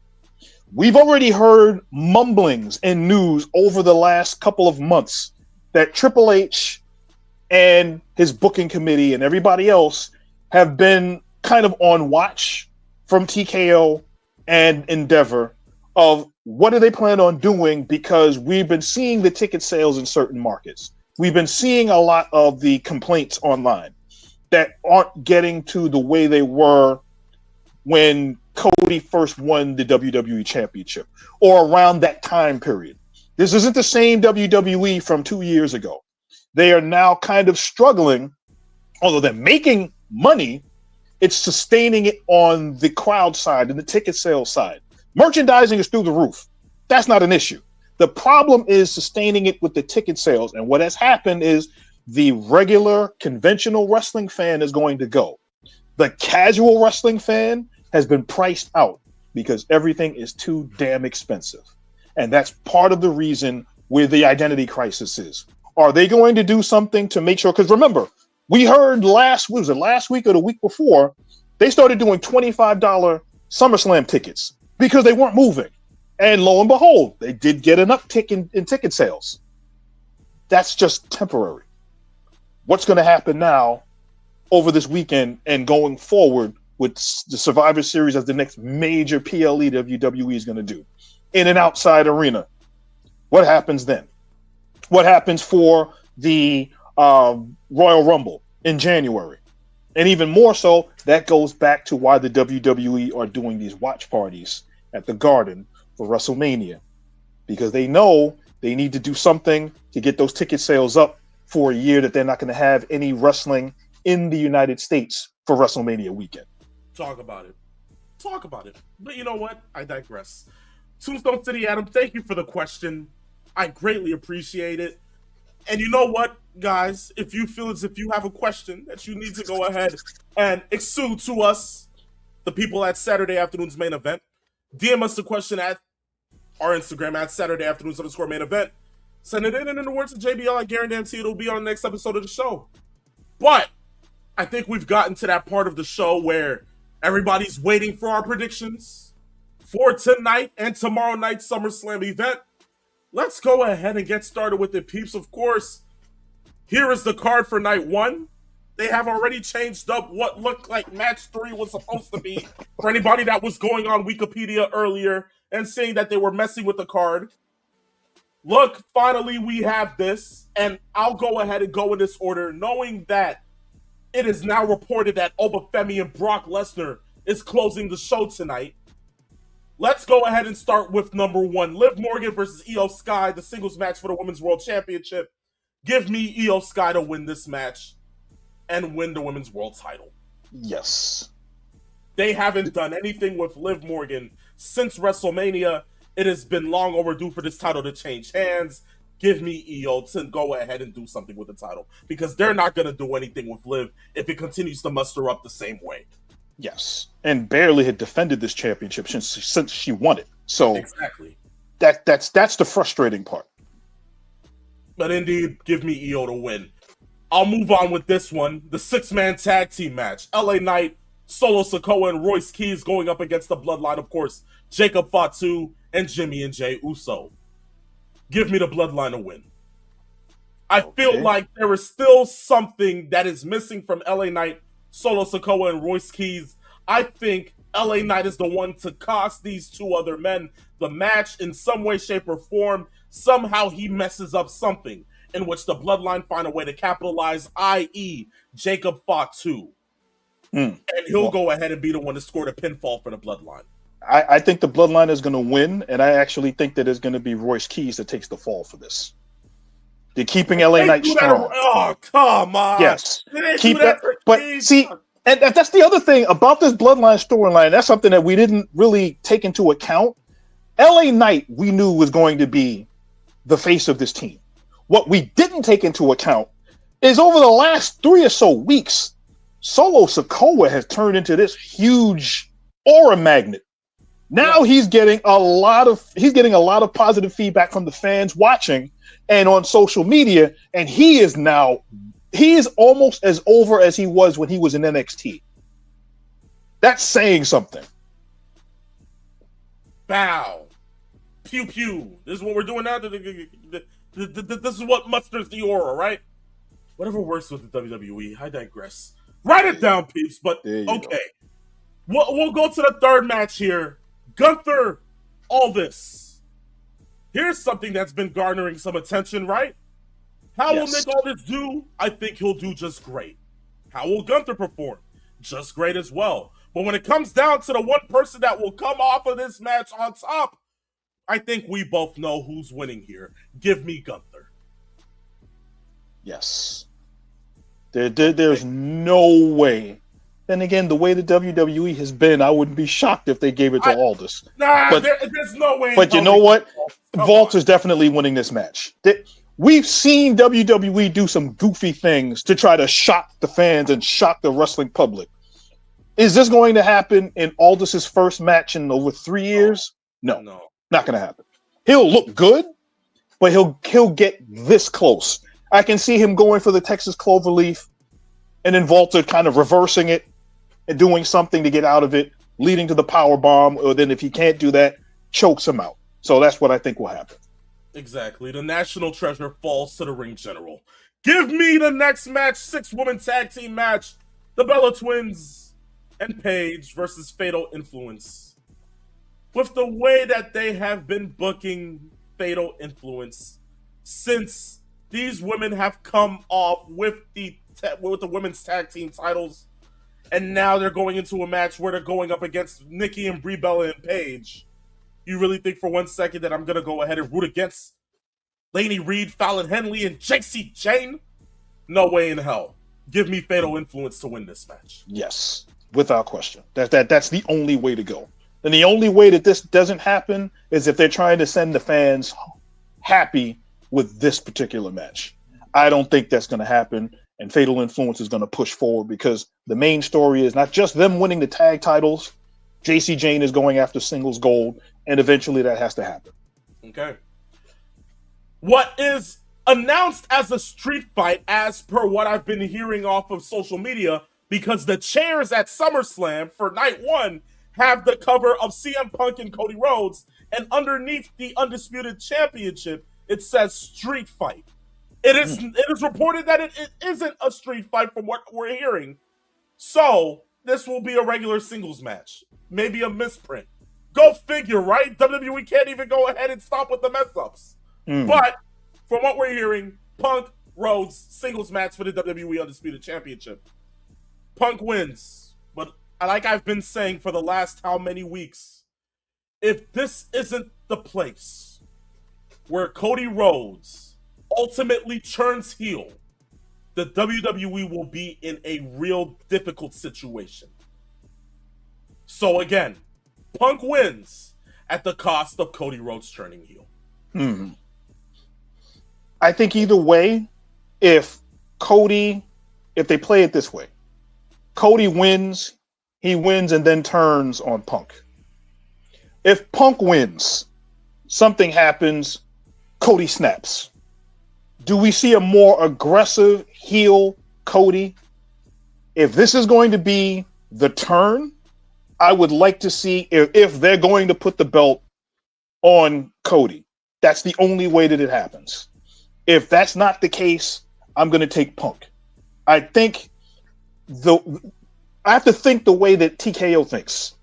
We've already heard mumblings in news over the last couple of months that Triple H and his booking committee and everybody else have been kind of on watch from TKO and Endeavor of what do they plan on doing, because we've been seeing the ticket sales in certain markets. We've been seeing a lot of the complaints online that aren't getting to the way they were when Cody first won the WWE Championship or around that time period. This isn't the same WWE from 2 years ago. They are now kind of struggling, although they're making money, it's sustaining it on the crowd side and the ticket sales side. Merchandising is through the roof. That's not an issue. The problem is sustaining it with the ticket sales. And what has happened is the regular conventional wrestling fan is going to go. The casual wrestling fan has been priced out because everything is too damn expensive. And that's part of the reason where the identity crisis is. Are they going to do something to make sure? Because remember, we heard last week or the week before, they started doing $25 SummerSlam tickets because they weren't moving. And lo and behold, they did get an uptick in ticket sales. That's just temporary. What's going to happen now over this weekend and going forward with the Survivor Series as the next major PLE WWE is going to do in an outside arena? What happens then? What happens for the Royal Rumble in January? And even more so, that goes back to why the WWE are doing these watch parties at the Garden for WrestleMania, because they know they need to do something to get those ticket sales up for a year that they're not going to have any wrestling in the United States for WrestleMania weekend. Talk about it. But you know what? I digress. Tombstone City Adam, thank you for the question. I greatly appreciate it. And you know what, guys? If you feel as if you have a question that you need to go ahead and exude to us, the people at Saturday Afternoon's Main Event, DM us the question at our Instagram at Saturday Afternoon's _main event. Send it in the words of JBL. I guarantee it'll be on the next episode of the show. But I think we've gotten to that part of the show where everybody's waiting for our predictions for tonight and tomorrow night's SummerSlam event. Let's go ahead and get started with it, peeps. Of course, here is the card for night 1. They have already changed up what looked like match 3 was supposed to be for anybody that was going on Wikipedia earlier and saying that they were messing with the card. Look, finally we have this, and I'll go ahead and go in this order, knowing that it is now reported that Obafemi and Brock Lesnar is closing the show tonight. Let's go ahead and start with number 1. Liv Morgan versus Io Sky, the singles match for the Women's World Championship. Give me Io Sky to win this match and win the Women's World title. Yes. They haven't done anything with Liv Morgan since WrestleMania. It has been long overdue for this title to change hands. Give me Io to go ahead and do something with the title, because they're not going to do anything with Liv if it continues to muster up the same way. Yes. And barely had defended this championship since she won it. So exactly. That's the frustrating part. But indeed, give me Io to win. I'll move on with this one. The 6-man tag team match. LA Knight, Solo Sikoa, and Royce Keys going up against the Bloodline, of course. Jacob Fatu and Jimmy and Jay Uso. Give me the Bloodline to win. I feel like there is still something that is missing from LA Knight, Solo Sikoa, and Royce Keys. I think LA Knight is the one to cost these two other men the match in some way, shape, or form. Somehow he messes up something in which the Bloodline find a way to capitalize, i.e. Jacob Fatu. And he'll go ahead and be the one to score the pinfall for the Bloodline. I think the Bloodline is going to win, and I actually think that it's going to be Royce Keys that takes the fall for this. They're keeping LA Knight strong. Oh, come on. Yes. Keep that. But see, and that's the other thing about this Bloodline storyline. That's something that we didn't really take into account. LA Knight, we knew, was going to be the face of this team. What we didn't take into account is over the last 3 or so weeks, Solo Sikoa has turned into this huge aura magnet. Now he's getting a lot of positive feedback from the fans watching and on social media, and he is almost as over as he was when he was in NXT. That's saying something. Bow. Pew pew. This is what we're doing now. This is what musters the aura, right? Whatever works with the WWE. I digress. Write it down, peeps. But okay, we'll go to the third match here. Gunther, Aldis. Here's something that's been garnering some attention, right? How will Nick Aldis do? I think he'll do just great. How will Gunther perform? Just great as well. But when it comes down to the one person that will come off of this match on top, I think we both know who's winning here. Give me Gunther. Yes. There's no way. Then again, the way the WWE has been, I wouldn't be shocked if they gave it to Aldis. There's no way. But you know what? Vault is definitely winning this match. We've seen WWE do some goofy things to try to shock the fans and shock the wrestling public. Is this going to happen in Aldis's first match in over 3 years? No, not going to happen. He'll look good, but he'll get this close. I can see him going for the Texas Cloverleaf and then Walter kind of reversing it and doing something to get out of it, leading to the power bomb, or then if he can't do that, chokes him out. So that's what I think will happen. Exactly. The national treasure falls to the ring general. Give me the next match, 6-woman tag team match. The Bella Twins and Paige versus Fatal Influence. With the way that they have been booking Fatal Influence since these women have come off with the women's tag team titles, and now they're going into a match where they're going up against Nikki and Brie Bella and Paige. You really think for 1 second that I'm going to go ahead and root against Lainey Reed, Fallon Henley, and JC Jane? No way in hell. Give me Fatal Influence to win this match. Yes, without question. That's the only way to go. And the only way that this doesn't happen is if they're trying to send the fans happy with this particular match. I don't think that's going to happen. And Fatal Influence is going to push forward because the main story is not just them winning the tag titles. JC Jane is going after singles gold, and eventually that has to happen. Okay. What is announced as a street fight, as per what I've been hearing off of social media, because the chairs at SummerSlam for night one have the cover of CM Punk and Cody Rhodes, and underneath the Undisputed Championship, it says street fight. It is reported that it isn't a street fight from what we're hearing. So, this will be a regular singles match. Maybe a misprint. Go figure, right? WWE can't even go ahead and stop with the mess-ups. But, from what we're hearing, Punk, Rhodes, singles match for the WWE Undisputed Championship. Punk wins. But, like I've been saying for the last how many weeks, if this isn't the place where Cody Rhodes ultimately turns heel, the WWE will be in a real difficult situation. So again, Punk wins at the cost of Cody Rhodes turning heel. I think either way, if they play it this way, Cody wins, he wins and then turns on Punk. If Punk wins, something happens, Cody snaps. Do we see a more aggressive heel Cody? If this is going to be the turn, I would like to see if they're going to put the belt on Cody. That's the only way that it happens. If that's not the case, I'm going to take Punk. I have to think the way that TKO thinks.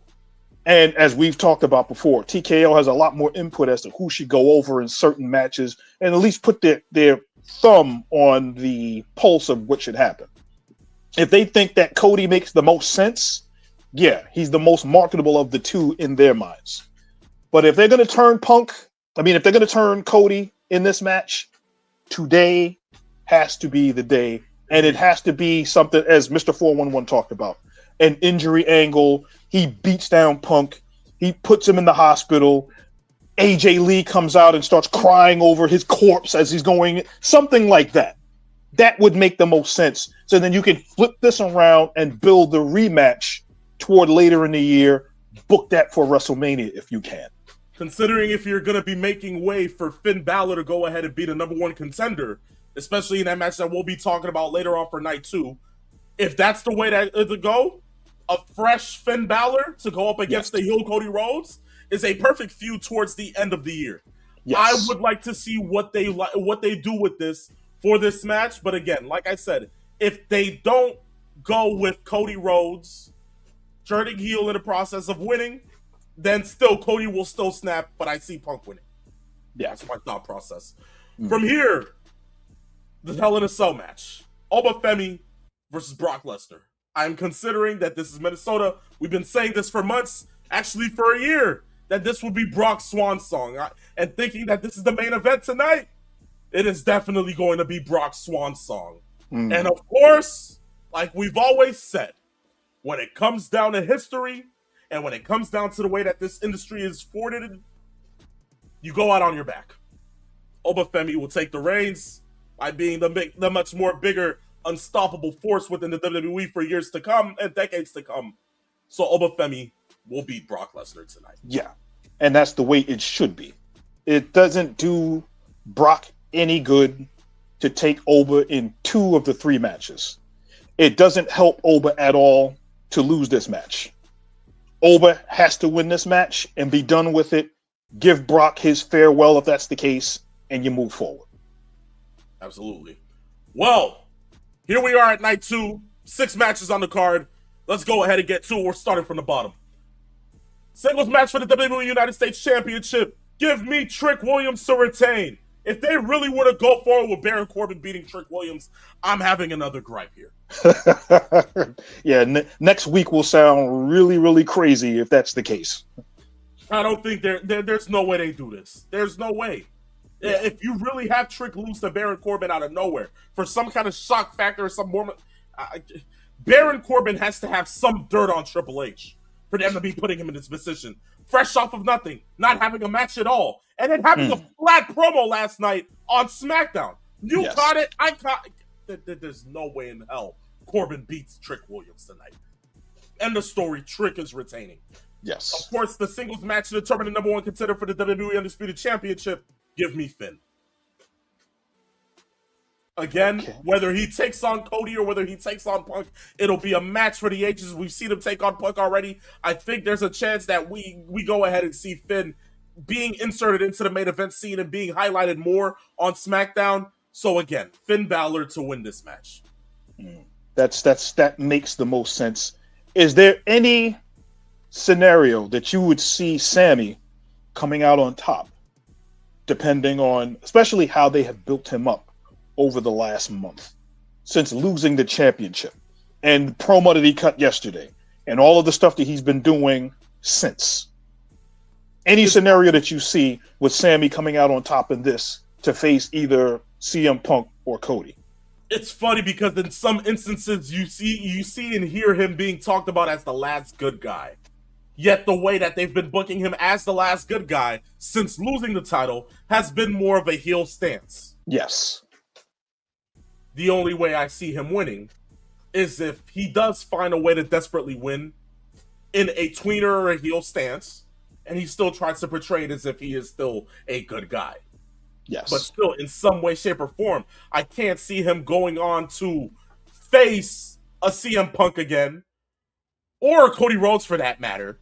And as we've talked about before, TKO has a lot more input as to who should go over in certain matches and at least put their thumb on the pulse of what should happen. If they think that Cody makes the most sense, yeah, he's the most marketable of the two in their minds. But if they're going to turn if they're going to turn Cody in this match, today has to be the day. And it has to be something, as Mr. 411 talked about, an injury angle. He beats down Punk. He puts him in the hospital. AJ Lee comes out and starts crying over his corpse as he's going. Something like that. That would make the most sense. So then you can flip this around and build the rematch toward later in the year. Book that for WrestleMania if you can. Considering if you're going to be making way for Finn Balor to go ahead and be the number one contender, especially in that match that we'll be talking about later on for night two, if that's the way to go, a fresh Finn Balor to go up against the heel Cody Rhodes is a perfect feud towards the end of the year. Yes. I would like to see what they do with this for this match. But again, like I said, if they don't go with Cody Rhodes turning heel in the process of winning, then still Cody will still snap, but I see Punk winning. Yeah, that's my thought process. From here, the Hell in a Cell match. Obafemi versus Brock Lesnar. I'm considering that this is Minnesota. We've been saying this for months, actually for a year, that this would be Brock's swan song. And thinking that this is the main event tonight, it is definitely going to be Brock's swan song. And of course, like we've always said, when it comes down to history, and when it comes down to the way that this industry is forwarded, you go out on your back. Obafemi will take the reins by being the much more bigger, unstoppable force within the WWE for years to come and decades to come. So Obafemi will beat Brock Lesnar tonight. Yeah, and that's the way it should be. It doesn't do Brock any good to take Oba in 2 of the 3 matches. It doesn't help Oba at all to lose this match. Oba has to win this match and be done with it. Give Brock his farewell if that's the case, and you move forward. Absolutely. Well, here we are at night 2. 6 matches on the card. Let's go ahead and get to it. We're starting from the bottom. Singles match for the WWE United States Championship. Give me Trick Williams to retain. If they really were to go forward with Baron Corbin beating Trick Williams, I'm having another gripe here. Yeah, next week will sound really, really crazy if that's the case. I don't think there's no way they do this. There's no way. Yeah. If you really have Trick lose to Baron Corbin out of nowhere for some kind of shock factor or some more, Baron Corbin has to have some dirt on Triple H for them to be putting him in this position. Fresh off of nothing, not having a match at all, and then having a flat promo last night on SmackDown. You Yes. caught it. I caught. There's no way in hell Corbin beats Trick Williams tonight. End of story. Trick is retaining. Yes. Of course, the singles match to determine the number one contender for the WWE Undisputed Championship. Give me Finn. Again, whether he takes on Cody or whether he takes on Punk, it'll be a match for the ages. We've seen him take on Punk already. I think there's a chance that we go ahead and see Finn being inserted into the main event scene and being highlighted more on SmackDown. So again, Finn Balor to win this match. That makes the most sense. Is there any scenario that you would see Sammy coming out on top, depending on especially how they have built him up over the last month since losing the championship and the promo that he cut yesterday and all of the stuff that he's been doing since? Any scenario that you see with Sammy coming out on top in this to face either CM Punk or Cody? It's funny because in some instances you see and hear him being talked about as the last good guy. Yet the way that they've been booking him as the last good guy since losing the title has been more of a heel stance. Yes. The only way I see him winning is if he does find a way to desperately win in a tweener or a heel stance, and he still tries to portray it as if he is still a good guy. Yes. But still, in some way, shape, or form, I can't see him going on to face a CM Punk again, or a Cody Rhodes for that matter,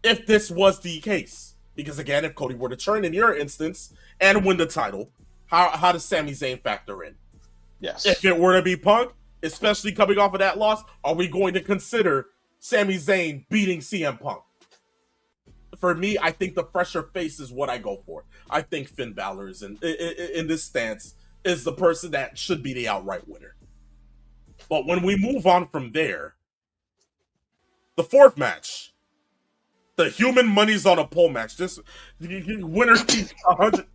if this was the case. Because again, if Cody were to turn in your instance and win the title, how does Sami Zayn factor in? Yes. If it were to be Punk, especially coming off of that loss, are we going to consider Sami Zayn beating CM Punk? For me, I think the fresher face is what I go for. I think Finn Balor is in this stance is the person that should be the outright winner. But when we move on from there, the fourth match, the human money's on a pole match. This winner keeps 100.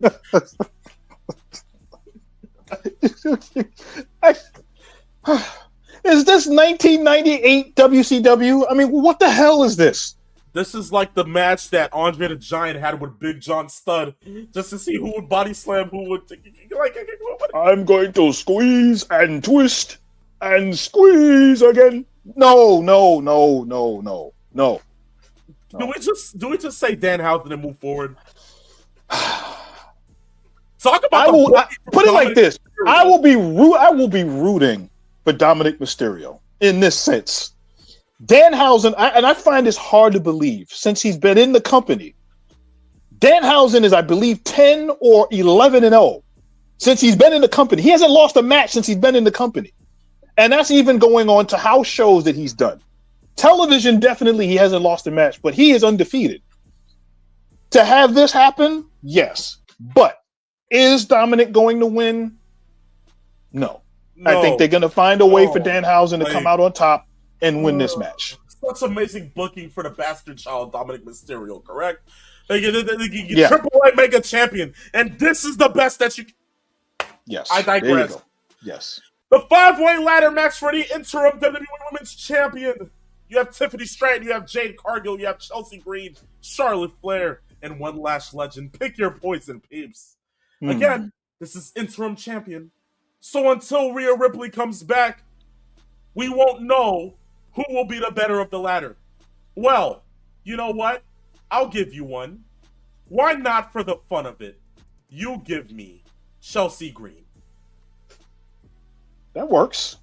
Is this 1998 WCW? I mean, what the hell is this? This is like the match that Andre the Giant had with Big John Studd, just to see who would body slam, who would I'm going to squeeze and twist and squeeze again. No. Do we just say Dan Housen and move forward? Talk about put it like this. I will be rooting for Dominic Mysterio in this sense. Danhausen, and I find this hard to believe since he's been in the company. Danhausen is, I believe, 10 or 11-0 since he's been in the company. He hasn't lost a match since he's been in the company. And that's even going on to house shows that he's done. Television, definitely he hasn't lost a match, but he is undefeated. To have this happen, yes. But is Dominic going to win? No. I think they're going to find a way for Danhausen to come out on top and win this match. Such amazing booking for the bastard child Dominic Mysterio, correct? Triple A mega champion, and this is the best that you. Yes, I digress. There you go. Yes, the 5-way ladder match for the interim WWE Women's Champion. You have Tiffany Stratton, you have Jade Cargill, you have Chelsea Green, Charlotte Flair, and one last legend. Pick your poison, peeps. Again, this is interim champion, so until Rhea Ripley comes back, we won't know who will be the better of the ladder. Well, you know what? I'll give you one. Why not for the fun of it? You give me Chelsea Green. That works.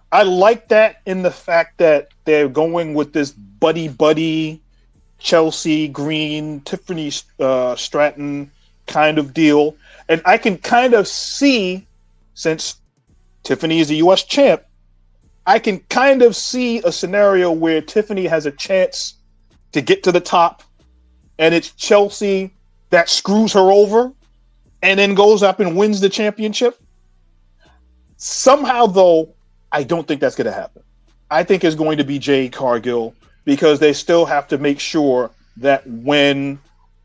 I like that in the fact that they're going with this buddy Chelsea Green, Tiffany Stratton kind of deal. And I can kind of see, since Tiffany is the U.S. champ, I can kind of see a scenario where Tiffany has a chance to get to the top, and it's Chelsea that screws her over and then goes up and wins the championship. Somehow, though, I don't think that's going to happen. I think it's going to be Jade Cargill because they still have to make sure that when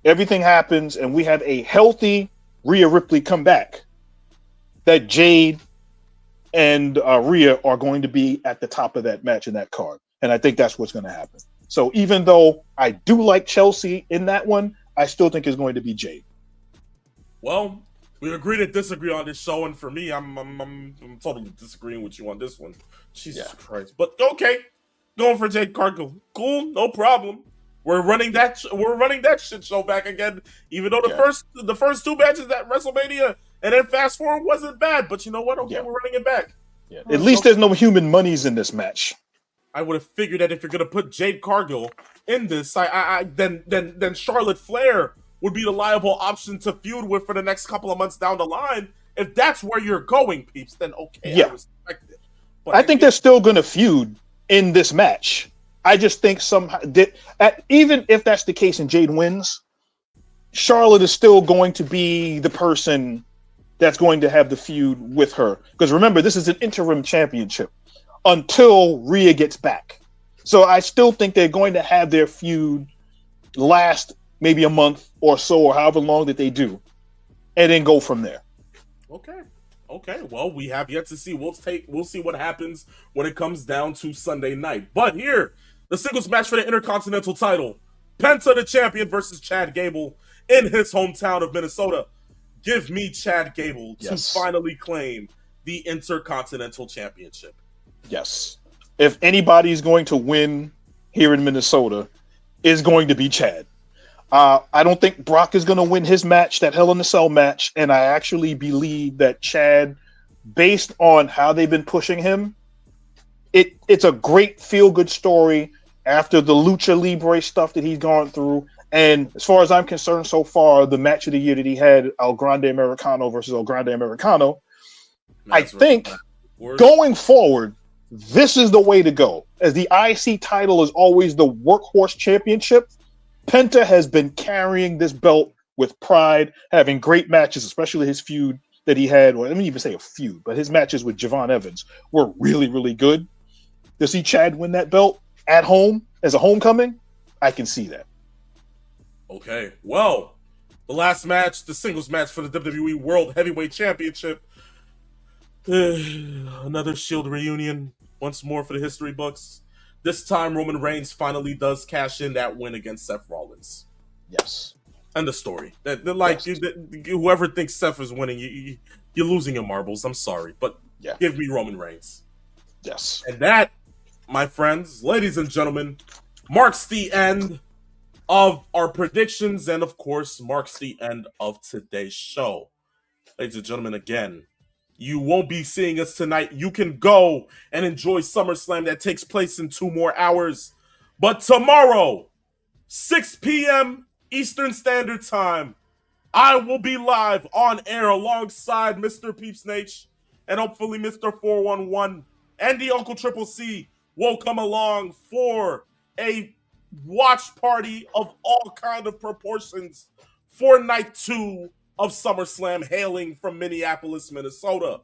everything happens and we have a healthy Rhea Ripley come back, that Jade and Rhea are going to be at the top of that match in that card. And I think that's what's going to happen. So even though I do like Chelsea in that one, I still think it's going to be Jade. Well, We agree to disagree on this show, and for me, I'm totally disagreeing with you on this one. Jesus Christ! But okay, going for Jade Cargill, cool, no problem. We're running that shit show back again. Even though the first two matches at WrestleMania and then fast forward wasn't bad, but you know what? Okay, we're running it back. Yeah. At least there's no human monies in this match. I would have figured that if you're gonna put Jade Cargill in this, then Charlotte Flair would be the liable option to feud with for the next couple of months down the line. If that's where you're going, peeps, then okay, I respect it. But I think they're still gonna feud in this match. I just think even if that's the case and Jade wins, Charlotte is still going to be the person that's going to have the feud with her. Because remember, this is an interim championship until Rhea gets back. So I still think they're going to have their feud last maybe a month or so, or however long that they do, and then go from there. Okay. Well, we have yet to see. We'll see what happens when it comes down to Sunday night. But here, the singles match for the Intercontinental title. Penta the champion versus Chad Gable in his hometown of Minnesota. Give me Chad Gable to finally claim the Intercontinental Championship. Yes. If anybody's going to win here in Minnesota, it's going to be Chad. I don't think Brock is going to win his match, that Hell in a Cell match, and I actually believe that Chad, based on how they've been pushing him, it's a great feel-good story after the Lucha Libre stuff that he's gone through. And as far as I'm concerned so far, the match of the year that he had, El Grande Americano versus El Grande Americano, I think going forward, this is the way to go. As the IC title is always the workhorse championship, Penta has been carrying this belt with pride, having great matches, especially his feud that he had. Well, let me even say a feud, but his matches with Javon Evans were really, really good. To see Chad win that belt at home as a homecoming, I can see that. Okay, well, the last match, the singles match for the WWE World Heavyweight Championship. Another Shield reunion, once more for the history books. This time, Roman Reigns finally does cash in that win against Seth Rollins. Yes. And the story. Whoever thinks Seth is winning, you're losing your marbles. I'm sorry, but give me Roman Reigns. Yes. And that, my friends, ladies and gentlemen, marks the end of our predictions and, of course, marks the end of today's show. Ladies and gentlemen, again, you won't be seeing us tonight. You can go and enjoy SummerSlam that takes place in 2 more hours. But tomorrow, 6 p.m. Eastern Standard Time, I will be live on air alongside Mr. Peepsnake and hopefully Mr. 411 and the Uncle Triple C will come along for a watch party of all kind of proportions for night 2 of SummerSlam, hailing from Minneapolis, Minnesota.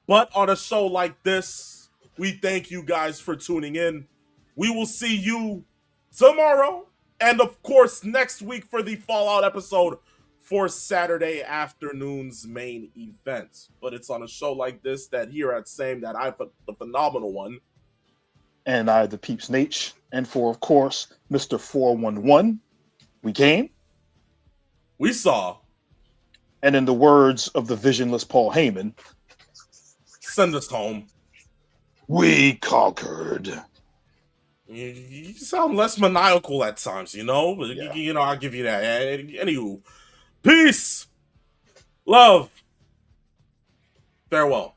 But on a show like this, we thank you guys for tuning in. We will see you tomorrow and, of course, next week for the Fallout episode for Saturday afternoon's main event. But it's on a show like this that here at SAME that I put the phenomenal one. And I, the Peeps Nate, and for, of course, Mr. 411, we came. We saw. And in the words of the visionless Paul Heyman, send us home. We conquered. You sound less maniacal at times, you know? I'll give you that. Anywho, peace, love, farewell.